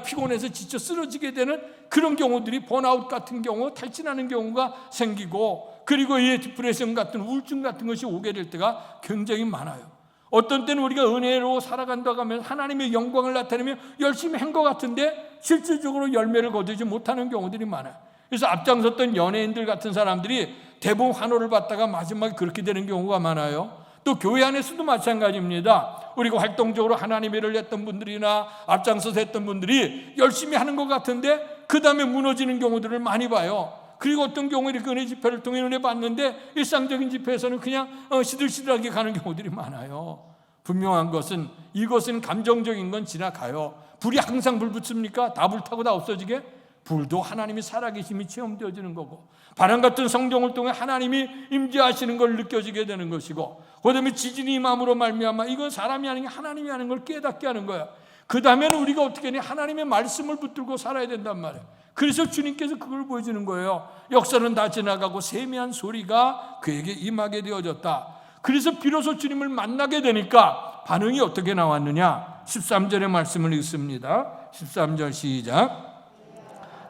피곤해서 지쳐 쓰러지게 되는 그런 경우들이 번아웃 같은 경우, 탈진하는 경우가 생기고 그리고 이 디프레션 같은 우울증 같은 것이 오게 될 때가 굉장히 많아요. 어떤 때는 우리가 은혜로 살아간다고 하면 하나님의 영광을 나타내며 열심히 한 것 같은데 실질적으로 열매를 거두지 못하는 경우들이 많아요. 그래서 앞장섰던 연예인들 같은 사람들이 대부분 환호를 받다가 마지막에 그렇게 되는 경우가 많아요. 또 교회 안에서도 마찬가지입니다. 우리가 활동적으로 하나님의 일을 했던 분들이나 앞장서서 했던 분들이 열심히 하는 것 같은데 그 다음에 무너지는 경우들을 많이 봐요. 그리고 어떤 경우에 이렇게 은혜 집회를 통해 은혜 받는데 일상적인 집회에서는 그냥 시들시들하게 가는 경우들이 많아요. 분명한 것은 이것은 감정적인 건 지나가요. 불이 항상 불 붙습니까? 다 불타고 다 없어지게? 불도 하나님이 살아계심이 체험되어지는 거고 바람 같은 성령을 통해 하나님이 임재하시는 걸 느껴지게 되는 것이고 그다음에 지진이 임함으로 말미암아 이건 사람이 아닌 게 하나님이 하는 걸 깨닫게 하는 거야. 그 다음에는 우리가 어떻게 하냐, 하나님의 말씀을 붙들고 살아야 된단 말이에요. 그래서 주님께서 그걸 보여주는 거예요. 역사는 다 지나가고 세미한 소리가 그에게 임하게 되어졌다. 그래서 비로소 주님을 만나게 되니까 반응이 어떻게 나왔느냐, 13절의 말씀을 읽습니다. 13절 시작.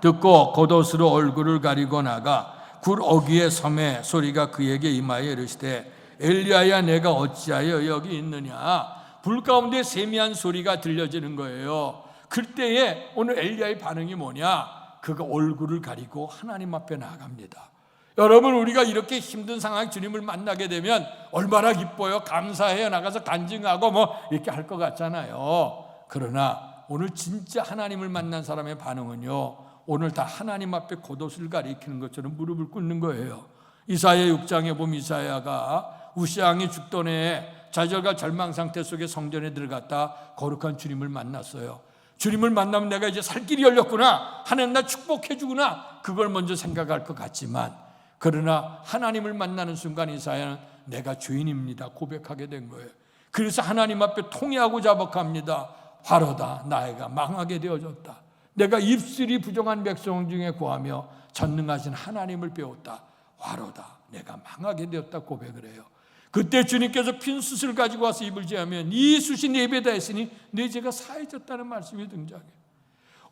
듣고 겉옷으로 얼굴을 가리고 나가 굴 어귀에 섬에 소리가 그에게 임하여 이르시되 엘리야야 내가 어찌하여 여기 있느냐. 불 가운데 세미한 소리가 들려지는 거예요. 그때에 오늘 엘리야의 반응이 뭐냐, 그가 얼굴을 가리고 하나님 앞에 나아갑니다. 여러분, 우리가 이렇게 힘든 상황에 주님을 만나게 되면 얼마나 기뻐요. 감사해요. 나가서 간증하고 뭐 이렇게 할 것 같잖아요. 그러나 오늘 진짜 하나님을 만난 사람의 반응은요, 오늘 다 하나님 앞에 겉옷을 가리키는 것처럼 무릎을 꿇는 거예요. 이사야 6장에 보면 이사야가 우시아왕이 죽던 해에 좌절과 절망 상태 속에 성전에 들어갔다 거룩한 주님을 만났어요. 주님을 만나면 내가 이제 살 길이 열렸구나, 하나님 나 축복해 주구나, 그걸 먼저 생각할 것 같지만 그러나 하나님을 만나는 순간 이사야는 내가 죄인입니다 고백하게 된 거예요. 그래서 하나님 앞에 통회하고 자복합니다. 화로다, 나이가 망하게 되어졌다. 내가 입술이 부정한 백성 중에 구하며 전능하신 하나님을 배웠다. 화로다, 내가 망하게 되었다 고백을 해요. 그때 주님께서 핀 숯을 가지고 와서 입을 제하면 이 숯이 네 배다 했으니 네 죄가 사해졌다는 말씀이 등장해요.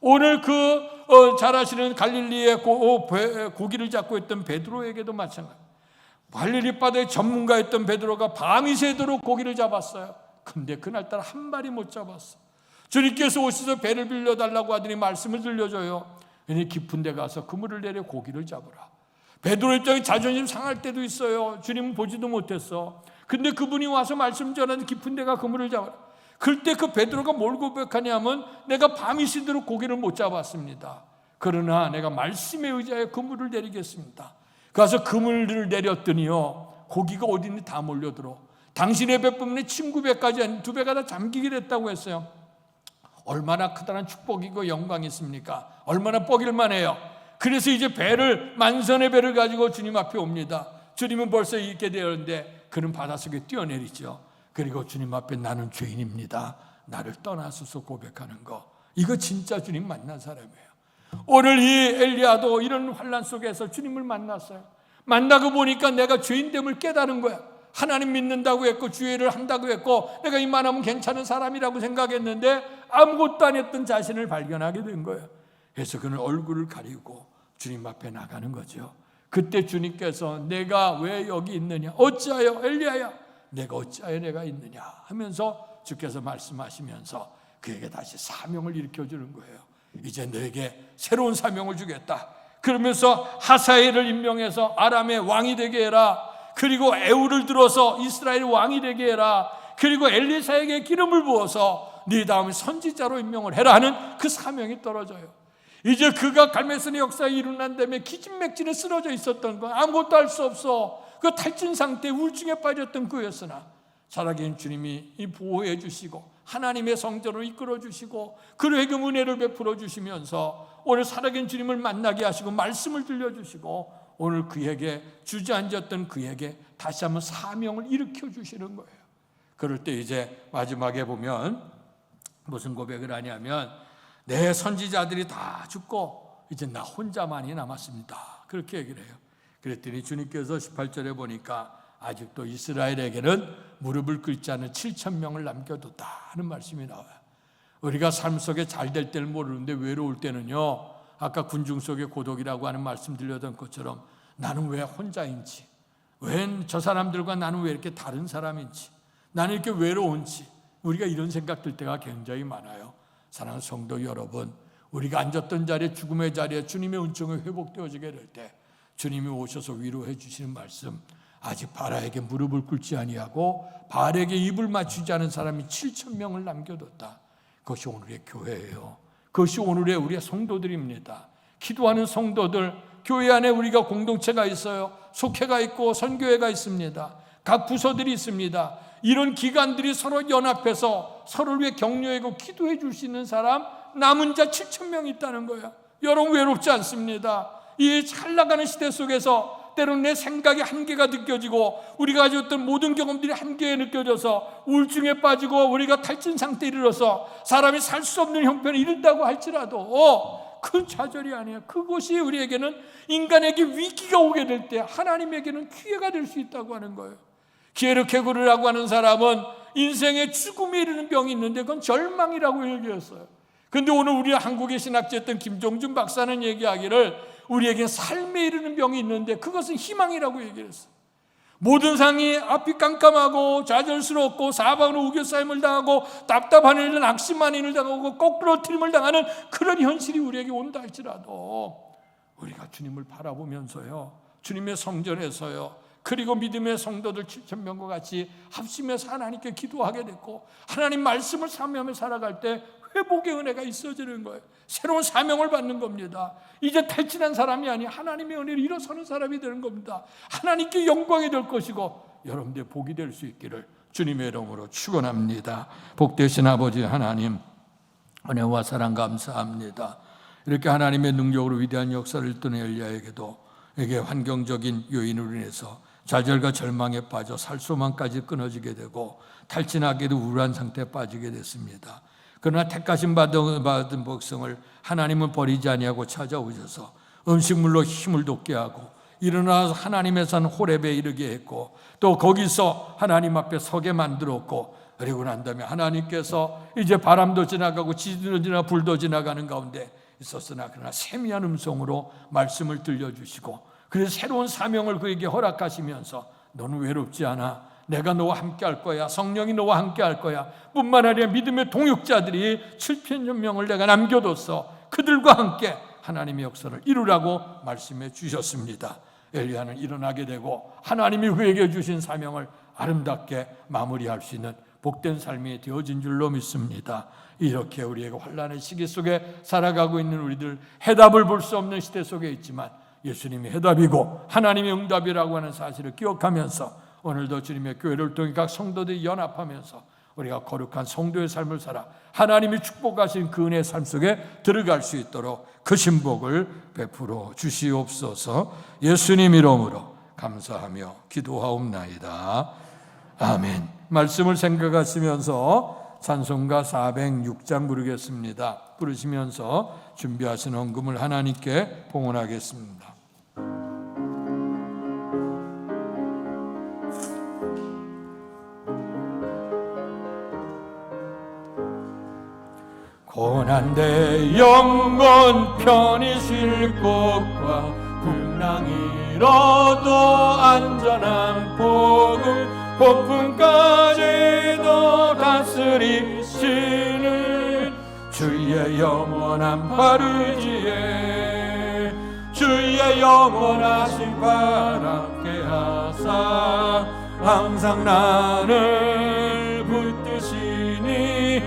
오늘 잘 아시는 갈릴리에 고기를 잡고 있던 베드로에게도 마찬가지. 갈릴리 바다의 전문가였던 베드로가 밤이 새도록 고기를 잡았어요. 근데 그날따라 한 마리 못 잡았어. 주님께서 오셔서 배를 빌려달라고 하더니 말씀을 들려줘요. 그러니 깊은 데 가서 그물을 내려 고기를 잡으라. 베드로 입장에 자존심 상할 때도 있어요. 주님은 보지도 못했어. 근데 그분이 와서 말씀 전하는 깊은 데가 그물을 잡아라. 그때 그 베드로가 뭘 고백하냐면 내가 밤이 새도록 고기를 못 잡았습니다. 그러나 내가 말씀에 의지하여 그물을 내리겠습니다. 가서 그물을 내렸더니요, 고기가 어디니 다 몰려들어. 당신의 배뿐만이 친구 배까지 아닌 두 배가 다 잠기게 됐다고 했어요. 얼마나 크다는 축복이고 영광이 있습니까? 얼마나 뻐길만 해요. 그래서 이제 배를, 만선의 배를 가지고 주님 앞에 옵니다. 주님은 벌써 있게 되었는데 그는 바닷속에 뛰어내리죠. 그리고 주님 앞에 나는 죄인입니다, 나를 떠나소서 고백하는 거, 이거 진짜 주님 만난 사람이에요. 오늘 이 엘리야도 이런 환난 속에서 주님을 만났어요. 만나고 보니까 내가 죄인됨을 깨달은 거야. 하나님 믿는다고 했고 주의를 한다고 했고 내가 이만하면 괜찮은 사람이라고 생각했는데 아무것도 안 했던 자신을 발견하게 된 거예요. 그래서 그는 얼굴을 가리고 주님 앞에 나가는 거죠. 그때 주님께서 내가 왜 여기 있느냐, 어찌하여 엘리야야 내가 어찌하여 내가 있느냐 하면서 주께서 말씀하시면서 그에게 다시 사명을 일으켜주는 거예요. 이제 너에게 새로운 사명을 주겠다. 그러면서 하사엘을 임명해서 아람의 왕이 되게 해라. 그리고 에울을 들어서 이스라엘 왕이 되게 해라. 그리고 엘리사에게 기름을 부어서 네 다음에 선지자로 임명을 해라 하는 그 사명이 떨어져요. 이제 그가 갈멜선의 역사에 일어난 다음에 기진맥진에 쓰러져 있었던 건 아무것도 할 수 없어. 그 탈진 상태 우울증에 빠졌던 그였으나 살아계신 주님이 보호해 주시고 하나님의 성전으로 이끌어 주시고 그에게 은혜를 베풀어 주시면서 오늘 살아계신 주님을 만나게 하시고 말씀을 들려주시고 오늘 그에게 주저앉았던 그에게 다시 한번 사명을 일으켜 주시는 거예요. 그럴 때 이제 마지막에 보면 무슨 고백을 하냐면 내 선지자들이 다 죽고 이제 나 혼자만이 남았습니다, 그렇게 얘기를 해요. 그랬더니 주님께서 18절에 보니까 아직도 이스라엘에게는 무릎을 꿇지 않은 7,000명을 남겨뒀다 하는 말씀이 나와요. 우리가 삶 속에 잘 될 때는 모르는데 외로울 때는요, 아까 군중 속의 고독이라고 하는 말씀 들려던 것처럼 나는 왜 혼자인지, 왜 저 사람들과 나는 왜 이렇게 다른 사람인지, 나는 이렇게 외로운지 우리가 이런 생각 들 때가 굉장히 많아요. 사랑하는 성도 여러분, 우리가 앉았던 자리에, 죽음의 자리에 주님의 은총이 회복되어지게 될 때 주님이 오셔서 위로해 주시는 말씀, 아직 바알에게 무릎을 꿇지 아니하고 바알에게 입을 맞추지 않은 사람이 7,000명을 남겨뒀다. 그것이 오늘의 교회예요. 그것이 오늘의 우리의 성도들입니다. 기도하는 성도들, 교회 안에 우리가 공동체가 있어요. 속회가 있고 선교회가 있습니다. 각 부서들이 있습니다. 이런 기관들이 서로 연합해서 서로를 위해 격려하고 기도해 줄 수 있는 사람, 남은 자 7,000명 있다는 거예요. 여러분 외롭지 않습니다. 이 잘 나가는 시대 속에서 때로는 내 생각의 한계가 느껴지고 우리가 가졌던 모든 경험들이 한계에 느껴져서 우울증에 빠지고 우리가 탈진 상태에 이르러서 사람이 살 수 없는 형편에 이른다고 할지라도 그 좌절이 아니에요. 그것이 우리에게는, 인간에게 위기가 오게 될 때 하나님에게는 기회가 될 수 있다고 하는 거예요. 기에르케고르라고 하는 사람은 인생의 죽음에 이르는 병이 있는데 그건 절망이라고 얘기했어요. 그런데 오늘 우리 한국의 신학자였던 김종준 박사는 얘기하기를 우리에게 삶에 이르는 병이 있는데 그것은 희망이라고 얘기를 했어요. 모든 상이 앞이 깜깜하고 좌절스럽고 사방으로 우겨싸임을 당하고 답답한 일은 악심한 일을 당하고 거꾸로트림을 당하는 그런 현실이 우리에게 온다 할지라도 우리가 주님을 바라보면서요, 주님의 성전에서요, 그리고 믿음의 성도들 7,000명과 같이 합심해서 하나님께 기도하게 됐고 하나님 말씀을 사모하며 살아갈 때 회복의 은혜가 있어지는 거예요. 새로운 사명을 받는 겁니다. 이제 탈진한 사람이 아니 하나님의 은혜를 일어서는 사람이 되는 겁니다. 하나님께 영광이 될 것이고 여러분들의 복이 될 수 있기를 주님의 이름으로 축원합니다. 복되신 아버지 하나님, 은혜와 사랑 감사합니다. 이렇게 하나님의 능력으로 위대한 역사를 이끈 엘리야에게도 에게 환경적인 요인으로 인해서 좌절과 절망에 빠져 살소망까지 끊어지게 되고 탈진하게도 우울한 상태에 빠지게 됐습니다. 그러나 택하심 받은 백성을 하나님은 버리지 아니하고 찾아오셔서 음식물로 힘을 돋게 하고 일어나서 하나님의 산 호렙에 이르게 했고 또 거기서 하나님 앞에 서게 만들었고, 그리고 난 다음에 하나님께서 이제 바람도 지나가고 지진도 지나가 불도 지나가는 가운데 있었으나 그러나 세미한 음성으로 말씀을 들려주시고 그래서 새로운 사명을 그에게 허락하시면서 너는 외롭지 않아, 내가 너와 함께 할 거야, 성령이 너와 함께 할 거야, 뿐만 아니라 믿음의 동역자들이 7,000명을 내가 남겨뒀어, 그들과 함께 하나님의 역사를 이루라고 말씀해 주셨습니다. 엘리야는 일어나게 되고 하나님이 그에게 주신 사명을 아름답게 마무리할 수 있는 복된 삶이 되어진 줄로 믿습니다. 이렇게 우리에게 환난의 시기 속에 살아가고 있는 우리들, 해답을 볼 수 없는 시대 속에 있지만 예수님이 해답이고 하나님이 응답이라고 하는 사실을 기억하면서 오늘도 주님의 교회를 통해 각 성도들이 연합하면서 우리가 거룩한 성도의 삶을 살아 하나님이 축복하신 그 은혜의 삶 속에 들어갈 수 있도록 그 신복을 베풀어 주시옵소서. 예수님 이름으로 감사하며 기도하옵나이다. 아멘. 말씀을 생각하시면서 찬송가 406장 부르겠습니다. 부르시면서 준비하신 헌금을 하나님께 봉헌하겠습니다. 고난대 영원 편히 쉴 곳과 풍랑이 일어도 안전한 복음 폭풍까지도 다스리시는 주의 영원한 바르지에 주의 영원하신 발 함께 하사 항상 나를 붙드시니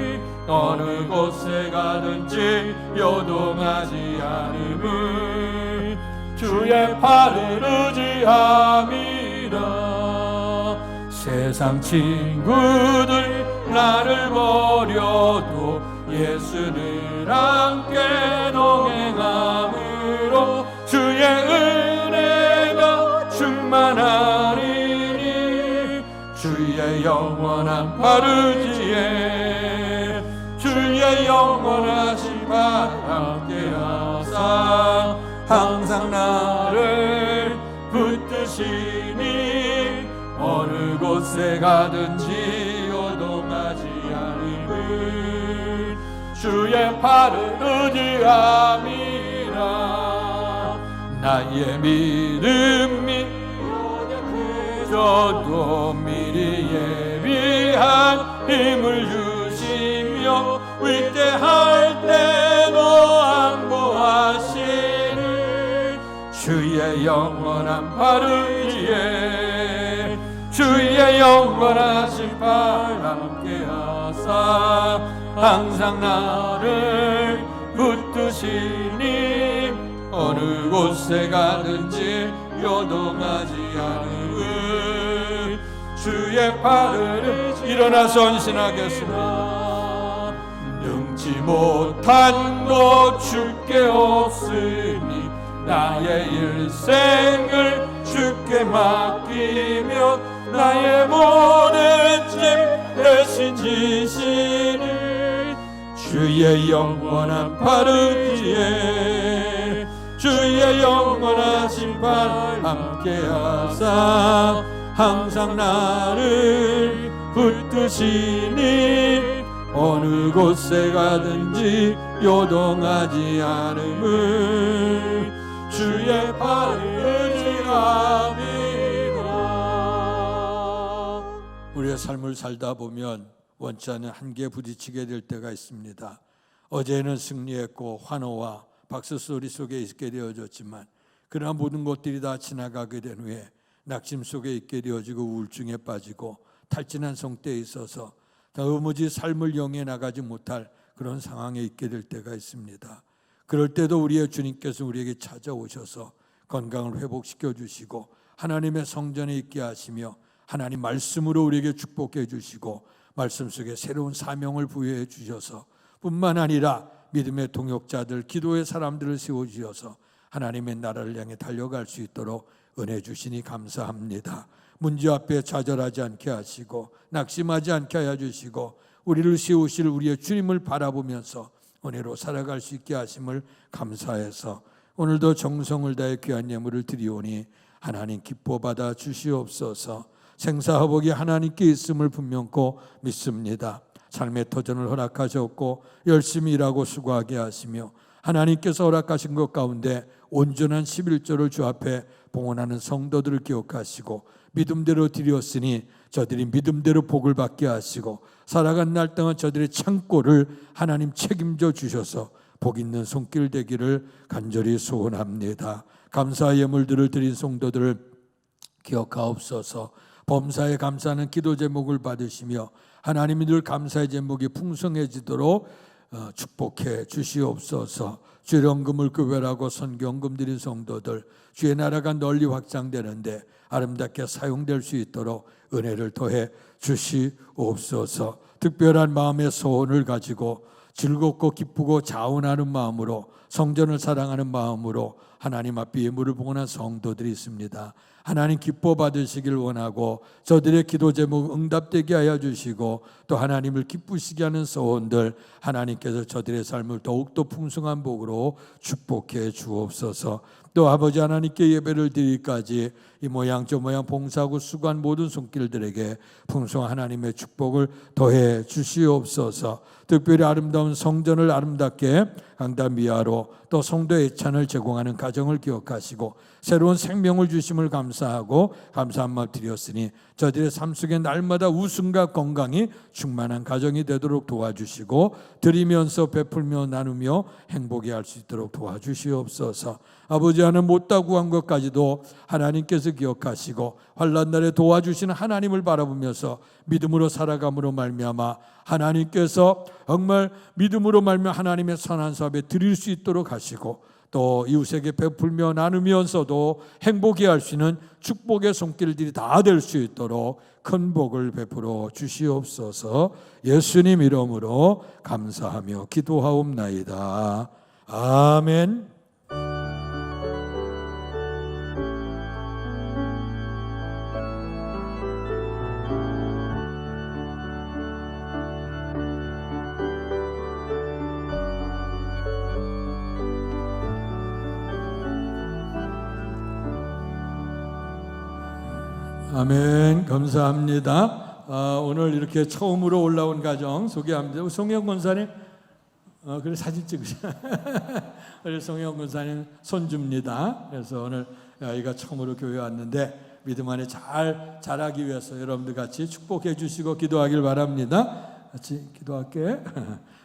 어느 곳에 가든지 요동하지 않음을 주의 팔을 의지함이라. 세상 친구들 나를 버려도 예수는 함께 동행함으로 주의 은혜가 충만하리니 주의 영원한 바르지에 주의 영원하신 발 함께 하사 항상 나를 붙드시니 어느 곳에 가든지 요동하지 않음을 주의 팔을 의지함이라. 나의 믿음이 연약해져도 미리 예비한 힘을 주시며 위대할 때도 안보하시는 주의 영원한 바르지에 주의 영원하신 발 함께 하사 항상 나를 붙드시니 어느 곳에 가든지 요동하지 않음을 주의 팔을 일어나 선신하겠습니다. 능치 못한 것 주께 없으니 나의 일생을 주께 맡기며 나의 모든 짐 대신 지시는 주의 영원한 바르지에 주의 영원하신 발 함께 하사 항상 나를 붙드시니 어느 곳에 가든지 요동하지 않음을 주의 팔을 의지함이라. 우리의 삶을 살다 보면 원치 않은 한계에 부딪히게 될 때가 있습니다. 어제는 승리했고 환호와 박수 소리 속에 있게 되어졌지만 그러나 모든 것들이 다 지나가게 된 후에 낙심 속에 있게 되어지고 우울증에 빠지고 탈진한 상태에 있어서 도무지 삶을 영해 나가지 못할 그런 상황에 있게 될 때가 있습니다. 그럴 때도 우리의 주님께서 우리에게 찾아오셔서 건강을 회복시켜 주시고 하나님의 성전에 있게 하시며 하나님 말씀으로 우리에게 축복해 주시고 말씀 속에 새로운 사명을 부여해 주셔서 뿐만 아니라 믿음의 동역자들, 기도의 사람들을 세워주셔서 하나님의 나라를 향해 달려갈 수 있도록 은혜 주시니 감사합니다. 문제 앞에 좌절하지 않게 하시고 낙심하지 않게 하여 주시고 우리를 세우실 우리의 주님을 바라보면서 은혜로 살아갈 수 있게 하심을 감사해서 오늘도 정성을 다해 귀한 예물을 드리오니 하나님 기뻐 받아 주시옵소서. 생사화복이 하나님께 있음을 분명코 믿습니다. 삶의 터전을 허락하셨고 열심히 일하고 수고하게 하시며 하나님께서 허락하신 것 가운데 온전한 11조를 주 앞에 봉헌하는 성도들을 기억하시고 믿음대로 드렸으니 저들이 믿음대로 복을 받게 하시고 살아간 날 동안 저들의 창고를 하나님 책임져 주셔서 복 있는 손길 되기를 간절히 소원합니다. 감사 예물들을 드린 성도들을 기억하옵소서. 범사에 감사하는 기도 제목을 받으시며 하나님이 늘 감사의 제목이 풍성해지도록 축복해 주시옵소서. 주령금을 교회라고 선경금 드린 성도들, 주의 나라가 널리 확장되는데 아름답게 사용될 수 있도록 은혜를 더해 주시옵소서. 특별한 마음의 소원을 가지고 즐겁고 기쁘고 자원하는 마음으로, 성전을 사랑하는 마음으로 하나님 앞에 예물을 봉헌한 성도들이 있습니다. 하나님 기뻐 받으시길 원하고 저들의 기도 제목 응답되게 하여 주시고, 또 하나님을 기쁘시게 하는 소원들 하나님께서 저들의 삶을 더욱더 풍성한 복으로 축복해 주옵소서. 또 아버지 하나님께 예배를 드리기까지 이 모양 저 모양 봉사하고 수고한 모든 손길들에게 풍성한 하나님의 축복을 더해 주시옵소서. 특별히 아름다운 성전을 아름답게 강단미화로, 또 성도의 애찬을 제공하는 가정을 기억하시고 새로운 생명을 주심을 감사하고 감사한 마음 드렸으니 저들의 삶 속에 날마다 웃음과 건강이 충만한 가정이 되도록 도와주시고, 드리면서 베풀며 나누며 행복해 할 수 있도록 도와주시옵소서. 아버지 하나님, 못다 구한 것까지도 하나님께서 기억하시고 환난 날에 도와주시는 하나님을 바라보면서 믿음으로 살아감으로 말미암아 하나님께서 정말 믿음으로 말미암아 하나님의 선한 사업에 드릴 수 있도록 하시고, 또 이웃에게 베풀며 나누면서도 행복해 할 수 있는 축복의 손길들이 다 될 수 있도록 큰 복을 베풀어 주시옵소서. 예수님 이름으로 감사하며 기도하옵나이다. 아멘. 아멘. 감사합니다. 오늘 이렇게 처음으로 올라온 가정 소개합니다. 송영 권사님, 그래 사진 찍으세요. 우리 송영 권사님 손주입니다. 그래서 오늘 아이가 처음으로 교회 왔는데 믿음 안에 잘 자라기 위해서 여러분들 같이 축복해 주시고 기도하길 바랍니다. 같이 기도할게.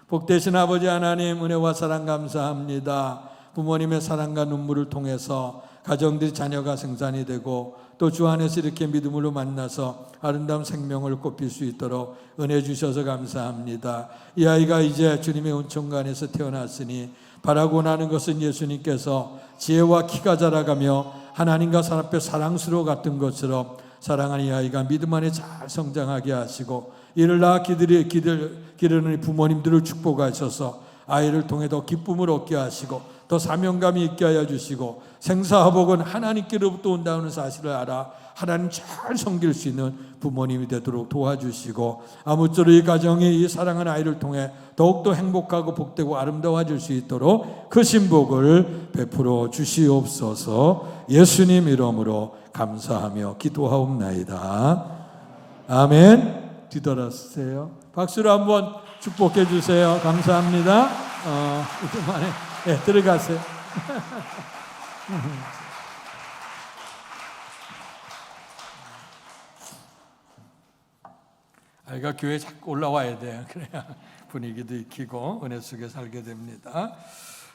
복되신 아버지 하나님, 은혜와 사랑 감사합니다. 부모님의 사랑과 눈물을 통해서 가정들이 자녀가 생산이 되고, 또 주 안에서 이렇게 믿음으로 만나서 아름다운 생명을 꽃필 수 있도록 은혜 주셔서 감사합니다. 이 아이가 이제 주님의 은총가 안에서 태어났으니 바라고 나는 것은 예수님께서 지혜와 키가 자라가며 하나님과 사람 앞에 사랑스러워 같은 것처럼 사랑하는 이 아이가 믿음 안에 잘 성장하게 하시고, 이를 낳아 기르는 부모님들을 축복하셔서 아이를 통해 더 기쁨을 얻게 하시고 더 사명감이 있게 하여 주시고, 생사화복은 하나님께로부터 온다는 사실을 알아 하나님 잘 섬길 수 있는 부모님이 되도록 도와주시고, 아무쪼록 이 가정이 이 사랑하는 아이를 통해 더욱더 행복하고 복되고 아름다워질 수 있도록 크신 복을 베풀어 주시옵소서. 예수님 이름으로 감사하며 기도하옵나이다. 아멘. 뒤돌아서세요. 박수로 한번 축복해 주세요. 감사합니다. 이렇게만에 들어가세요. 아이가 교회에 자꾸 올라와야 돼요. 그래야 분위기도 익히고 은혜 속에 살게 됩니다.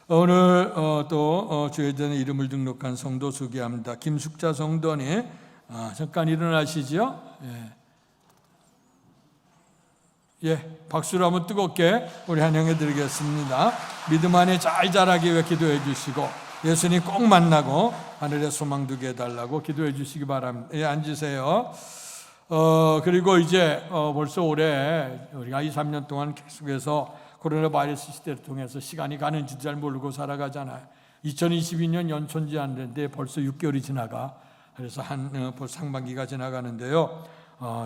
오늘 또 주의전에 이름을 등록한 성도 소개합니다. 김숙자 성도님, 잠깐 일어나시죠. 박수로 한번 뜨겁게 우리 환영해 드리겠습니다. 믿음 안에 잘 자라기 위해 기도해 주시고, 예수님 꼭 만나고 하늘에 소망 두게 해달라고 기도해 주시기 바랍니다. 앉으세요. 그리고 이제 벌써 올해 우리가 2, 3년 동안 계속해서 코로나 바이러스 시대를 통해서 시간이 가는지 잘 모르고 살아가잖아요. 2022년 연초인지 안 됐는데 벌써 6개월이 지나가. 그래서 벌써 상반기가 지나가는데요.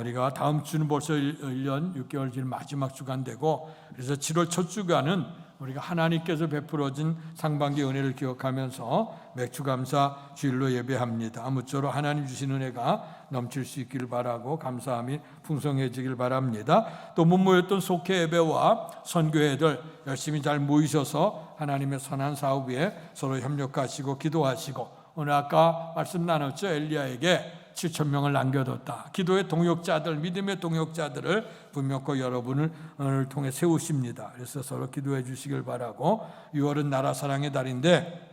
우리가 다음 주는 벌써 1년 6개월 전 마지막 주간 되고, 그래서 7월 첫 주간은 우리가 하나님께서 베풀어진 상반기 은혜를 기억하면서 맥주감사 주일로 예배합니다. 아무쪼록 하나님 주신 은혜가 넘칠 수 있기를 바라고 감사함이 풍성해지길 바랍니다. 또 못 모였던 속회 예배와 선교회들 열심히 잘 모이셔서 하나님의 선한 사업 위에 서로 협력하시고 기도하시고, 오늘 아까 말씀 나눴죠. 엘리야에게 7,000명을 남겨뒀다. 기도의 동역자들, 믿음의 동역자들을 분명히 여러분을 통해 세우십니다. 그래서 서로 기도해 주시길 바라고, 6월은 나라 사랑의 달인데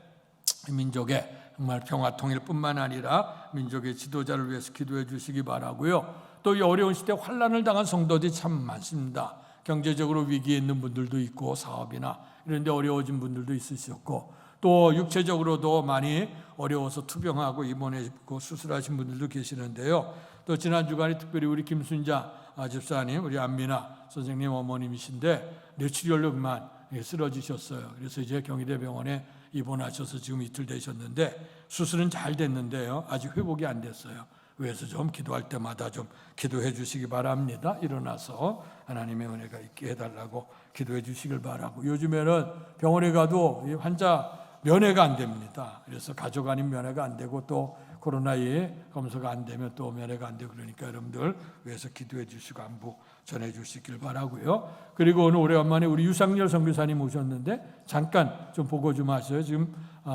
민족의 정말 평화 통일뿐만 아니라 민족의 지도자를 위해서 기도해 주시기 바라고요. 또 이 어려운 시대 환난을 당한 성도들이 참 많습니다. 경제적으로 위기에 있는 분들도 있고 사업이나 이런 데 어려워진 분들도 있으셨고 또 육체적으로도 많이 어려워서 투병하고 입원했고 수술하신 분들도 계시는데요. 또 지난 주간에 특별히 우리 김순자 집사님, 우리 안미나 선생님 어머님이신데 뇌출혈로 그만 쓰러지셨어요. 그래서 이제 경희대병원에 입원하셔서 지금 이틀 되셨는데 수술은 잘 됐는데요. 아직 회복이 안 됐어요. 그래서 좀 기도할 때마다 좀 기도해 주시기 바랍니다. 일어나서 하나님의 은혜가 있게 해달라고 기도해 주시길 바라고, 요즘에는 병원에 가도 이 환자 면회가 안 됩니다. 그래서 가족 아닌 면회가 안 되고 또 코로나에 검사가 안 되면 또 면회가 안 되고 그러니까 여러분들 위해서 기도해 주시고 안부 전해 주시길 바라고요. 그리고 오늘 오래간만에 우리 유상열 선교사님 오셨는데 잠깐 좀 보고 좀 하셔요. 지금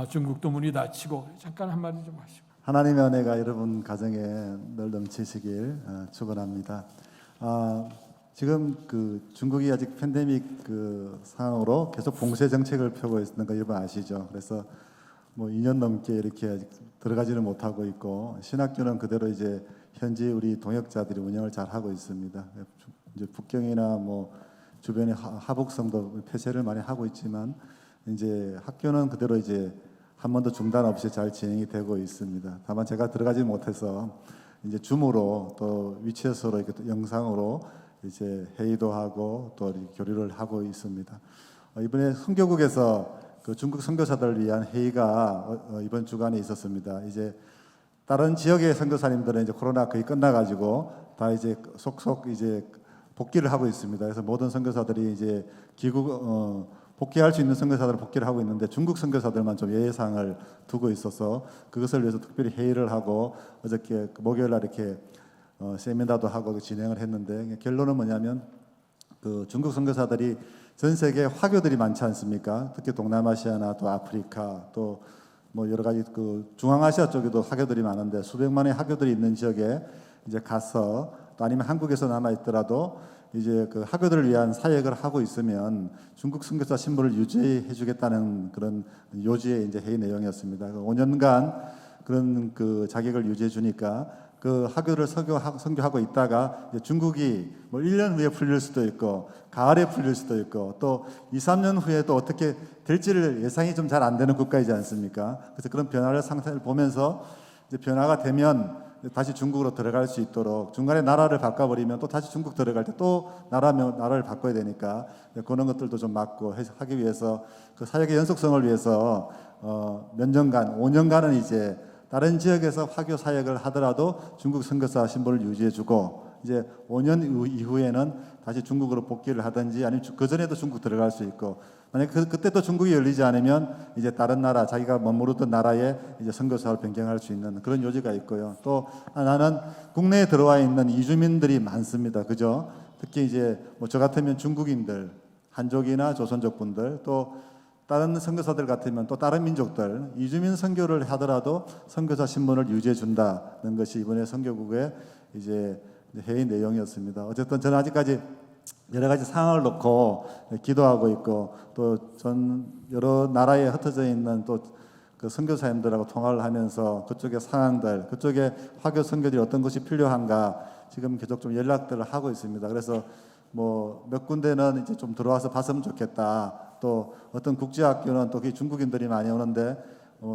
중국도 문이 닫히고 잠깐 한마디 좀 하시고. 하나님의 은혜가 여러분 가정에 늘 넘치시길 축원합니다. 지금 그 중국이 아직 팬데믹 그 상황으로 계속 봉쇄 정책을 펴고 있는 거 여러분 아시죠? 그래서 뭐 2년 넘게 이렇게 아직 들어가지를 못하고 있고 신학교는 그대로 이제 현지 우리 동역자들이 운영을 잘 하고 있습니다. 이제 북경이나 뭐 주변의 하북성도 폐쇄를 많이 하고 있지만 이제 학교는 그대로 이제 한 번도 중단 없이 잘 진행이 되고 있습니다. 다만 제가 들어가지 못해서 이제 줌으로 또 위치에서로 이렇게 영상으로 이제 회의도 하고 또 교류를 하고 있습니다. 이번에 선교국에서 그 중국 선교사들을 위한 회의가 이번 주간에 있었습니다. 이제 다른 지역의 선교사님들은 이제 코로나 거의 끝나가지고 다 이제 속속 이제 복귀를 하고 있습니다. 그래서 모든 선교사들이 이제 복귀할 수 있는 선교사들은 복귀를 하고 있는데 중국 선교사들만 좀 예외상을 두고 있어서 그것을 위해서 특별히 회의를 하고 어저께 목요일 날 이렇게 세미나도 하고 진행을 했는데 결론은 뭐냐면 그 중국 선교사들이 전 세계 화교들이 많지 않습니까? 특히 동남아시아나 또 아프리카 또 뭐 여러 가지 그 중앙아시아 쪽에도 화교들이 많은데 수백만의 화교들이 있는 지역에 이제 가서 또 아니면 한국에서 남아 있더라도 이제 그 화교들을 위한 사역을 하고 있으면 중국 선교사 신분을 유지해 주겠다는 그런 요지의 이제 회의 내용이었습니다. 5년간 그런 그 자격을 유지해 주니까 그 화교를 선교하고 있다가 이제 중국이 뭐 1년 후에 풀릴 수도 있고 가을에 풀릴 수도 있고 또 2, 3년 후에 또 어떻게 될지를 예상이 좀 잘 안 되는 국가이지 않습니까? 그래서 그런 변화를 상태를 보면서 이제 변화가 되면 다시 중국으로 들어갈 수 있도록 중간에 나라를 바꿔버리면 또 다시 중국 들어갈 때 또 나라를 바꿔야 되니까 그런 것들도 좀 막고 하기 위해서 그 사역의 연속성을 위해서 몇 년간 5년간은 이제 다른 지역에서 화교 사역을 하더라도 중국 선교사 신분을 유지해주고 이제 5년 이후에는 다시 중국으로 복귀를 하든지 아니면 그 전에도 중국 들어갈 수 있고 만약 그때 또 중국이 열리지 않으면 이제 다른 나라 자기가 머무르던 나라에 이제 선교사를 변경할 수 있는 그런 요지가 있고요. 또 하나는 국내에 들어와 있는 이주민들이 많습니다. 그죠? 특히 이제 뭐 저 같으면 중국인들, 한족이나 조선족 분들 또 다른 선교사들 같으면 또 다른 민족들 이주민 선교를 하더라도 선교사 신분을 유지해 준다는 것이 이번에 선교국의 이제 회의 내용이었습니다. 어쨌든 저는 아직까지 여러 가지 상황을 놓고 기도하고 있고 또 전 여러 나라에 흩어져 있는 또 그 선교사님들하고 통화를 하면서 그쪽의 상황들, 그쪽의 화교 선교들이 어떤 것이 필요한가 지금 계속 좀 연락들을 하고 있습니다. 그래서 뭐 몇 군데는 이제 좀 들어와서 봤으면 좋겠다. 또 어떤 국제학교는 또 중국인들이 많이 오는데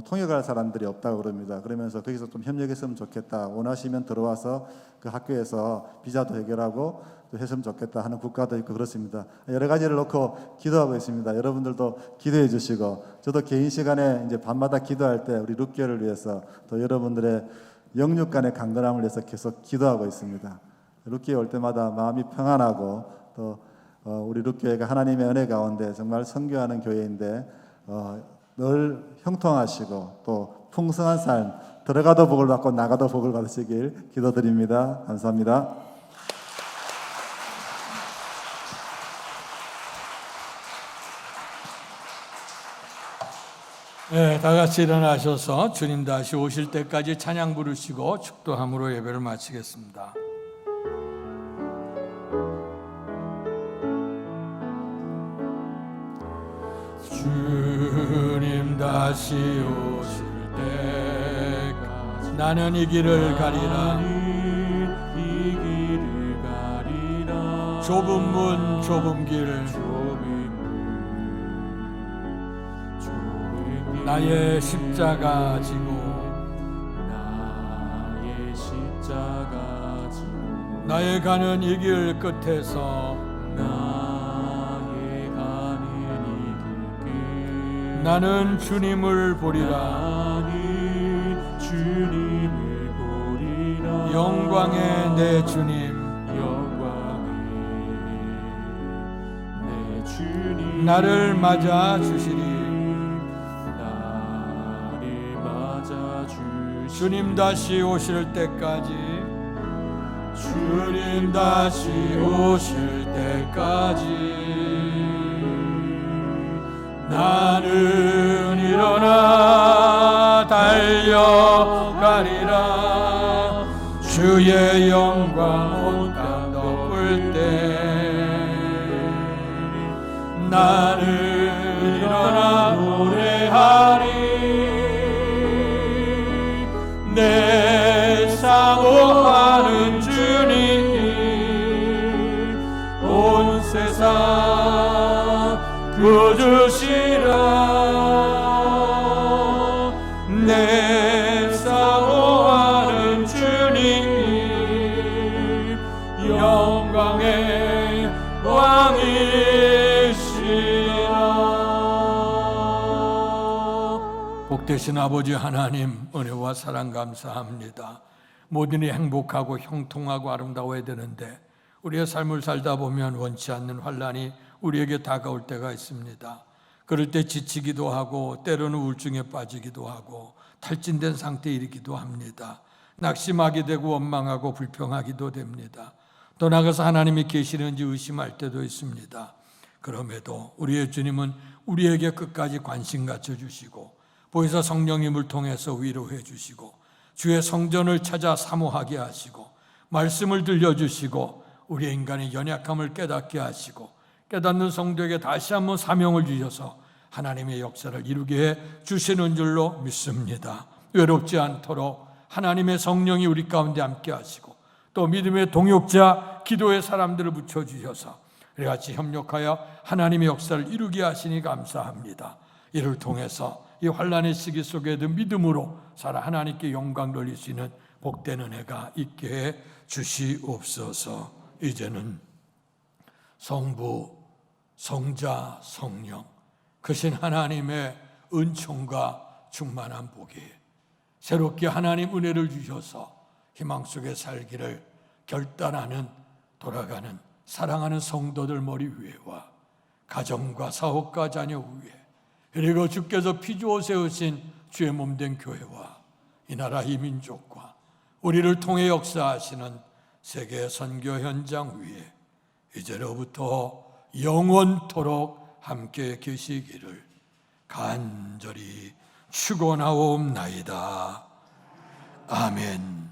통역할 사람들이 없다고 그럽니다. 그러면서 거기서 좀 협력했으면 좋겠다. 원하시면 들어와서 그 학교에서 비자도 해결하고 또 했으면 좋겠다 하는 국가도 있고 그렇습니다. 여러 가지를 놓고 기도하고 있습니다. 여러분들도 기도해 주시고 저도 개인 시간에 이제 밤마다 기도할 때 우리 룻교를 위해서 또 여러분들의 영육 간의 강건함을 위해서 계속 기도하고 있습니다. 룻교에 올 때마다 마음이 평안하고 또 우리 룻교회가 하나님의 은혜 가운데 정말 선교하는 교회인데 늘 형통하시고 또 풍성한 삶 들어가도 복을 받고 나가도 복을 받으시길 기도드립니다. 감사합니다. 네, 다 같이 일어나셔서 주님 다시 오실 때까지 찬양 부르시고 축도함으로 예배를 마치겠습니다. 주님 다시 오실 때까지 나는 이 길을 가리라. 좁은 문 좁은 길 나의 십자가 지고 나의 가는 이 길 끝에서 나는 주님을 보리라. 영광의 내 주님 나를 맞아 주시리. 주님 다시 오실 때까지 주님 다시 오실 때까지 나는 일어나 달려가리라. 주의 영광 온 땅 덮을 때 나는 일어나 노래하리. 내 사모하는 주님 온 세상 구주시라. 내 사모하는 주님 영광의 왕이시라. 복되신 아버지 하나님, 은혜와 사랑 감사합니다. 모든 일이 행복하고 형통하고 아름다워야 되는데 우리의 삶을 살다 보면 원치 않는 환난이 우리에게 다가올 때가 있습니다. 그럴 때 지치기도 하고 때로는 우울증에 빠지기도 하고 탈진된 상태에 이르기도 합니다. 낙심하게 되고 원망하고 불평하기도 됩니다. 또 나가서 하나님이 계시는지 의심할 때도 있습니다. 그럼에도 우리의 주님은 우리에게 끝까지 관심 갖춰주시고 보혜사 성령님을 통해서 위로해 주시고 주의 성전을 찾아 사모하게 하시고 말씀을 들려주시고 우리의 인간의 연약함을 깨닫게 하시고 깨닫는 성도에게 다시 한번 사명을 주셔서 하나님의 역사를 이루게 해 주시는 줄로 믿습니다. 외롭지 않도록 하나님의 성령이 우리 가운데 함께 하시고 또 믿음의 동역자 기도의 사람들을 붙여주셔서 우리 같이 협력하여 하나님의 역사를 이루게 하시니 감사합니다. 이를 통해서 이 환난의 시기 속에도 믿음으로 살아 하나님께 영광 돌릴 수 있는 복된 은혜가 있게 해 주시옵소서. 이제는 성부, 성자, 성령 크신 하나님의 은총과 충만한 복이 새롭게 하나님 은혜를 주셔서 희망 속에 살기를 결단하는 돌아가는 사랑하는 성도들 머리 위에와 가정과 사업과 자녀 위에 그리고 주께서 피주어 세우신 주의 몸된 교회와 이 나라 이 민족과 우리를 통해 역사하시는 세계 선교 현장 위에 이제로부터 영원토록 함께 계시기를 간절히 축원하옵나이다. 아멘.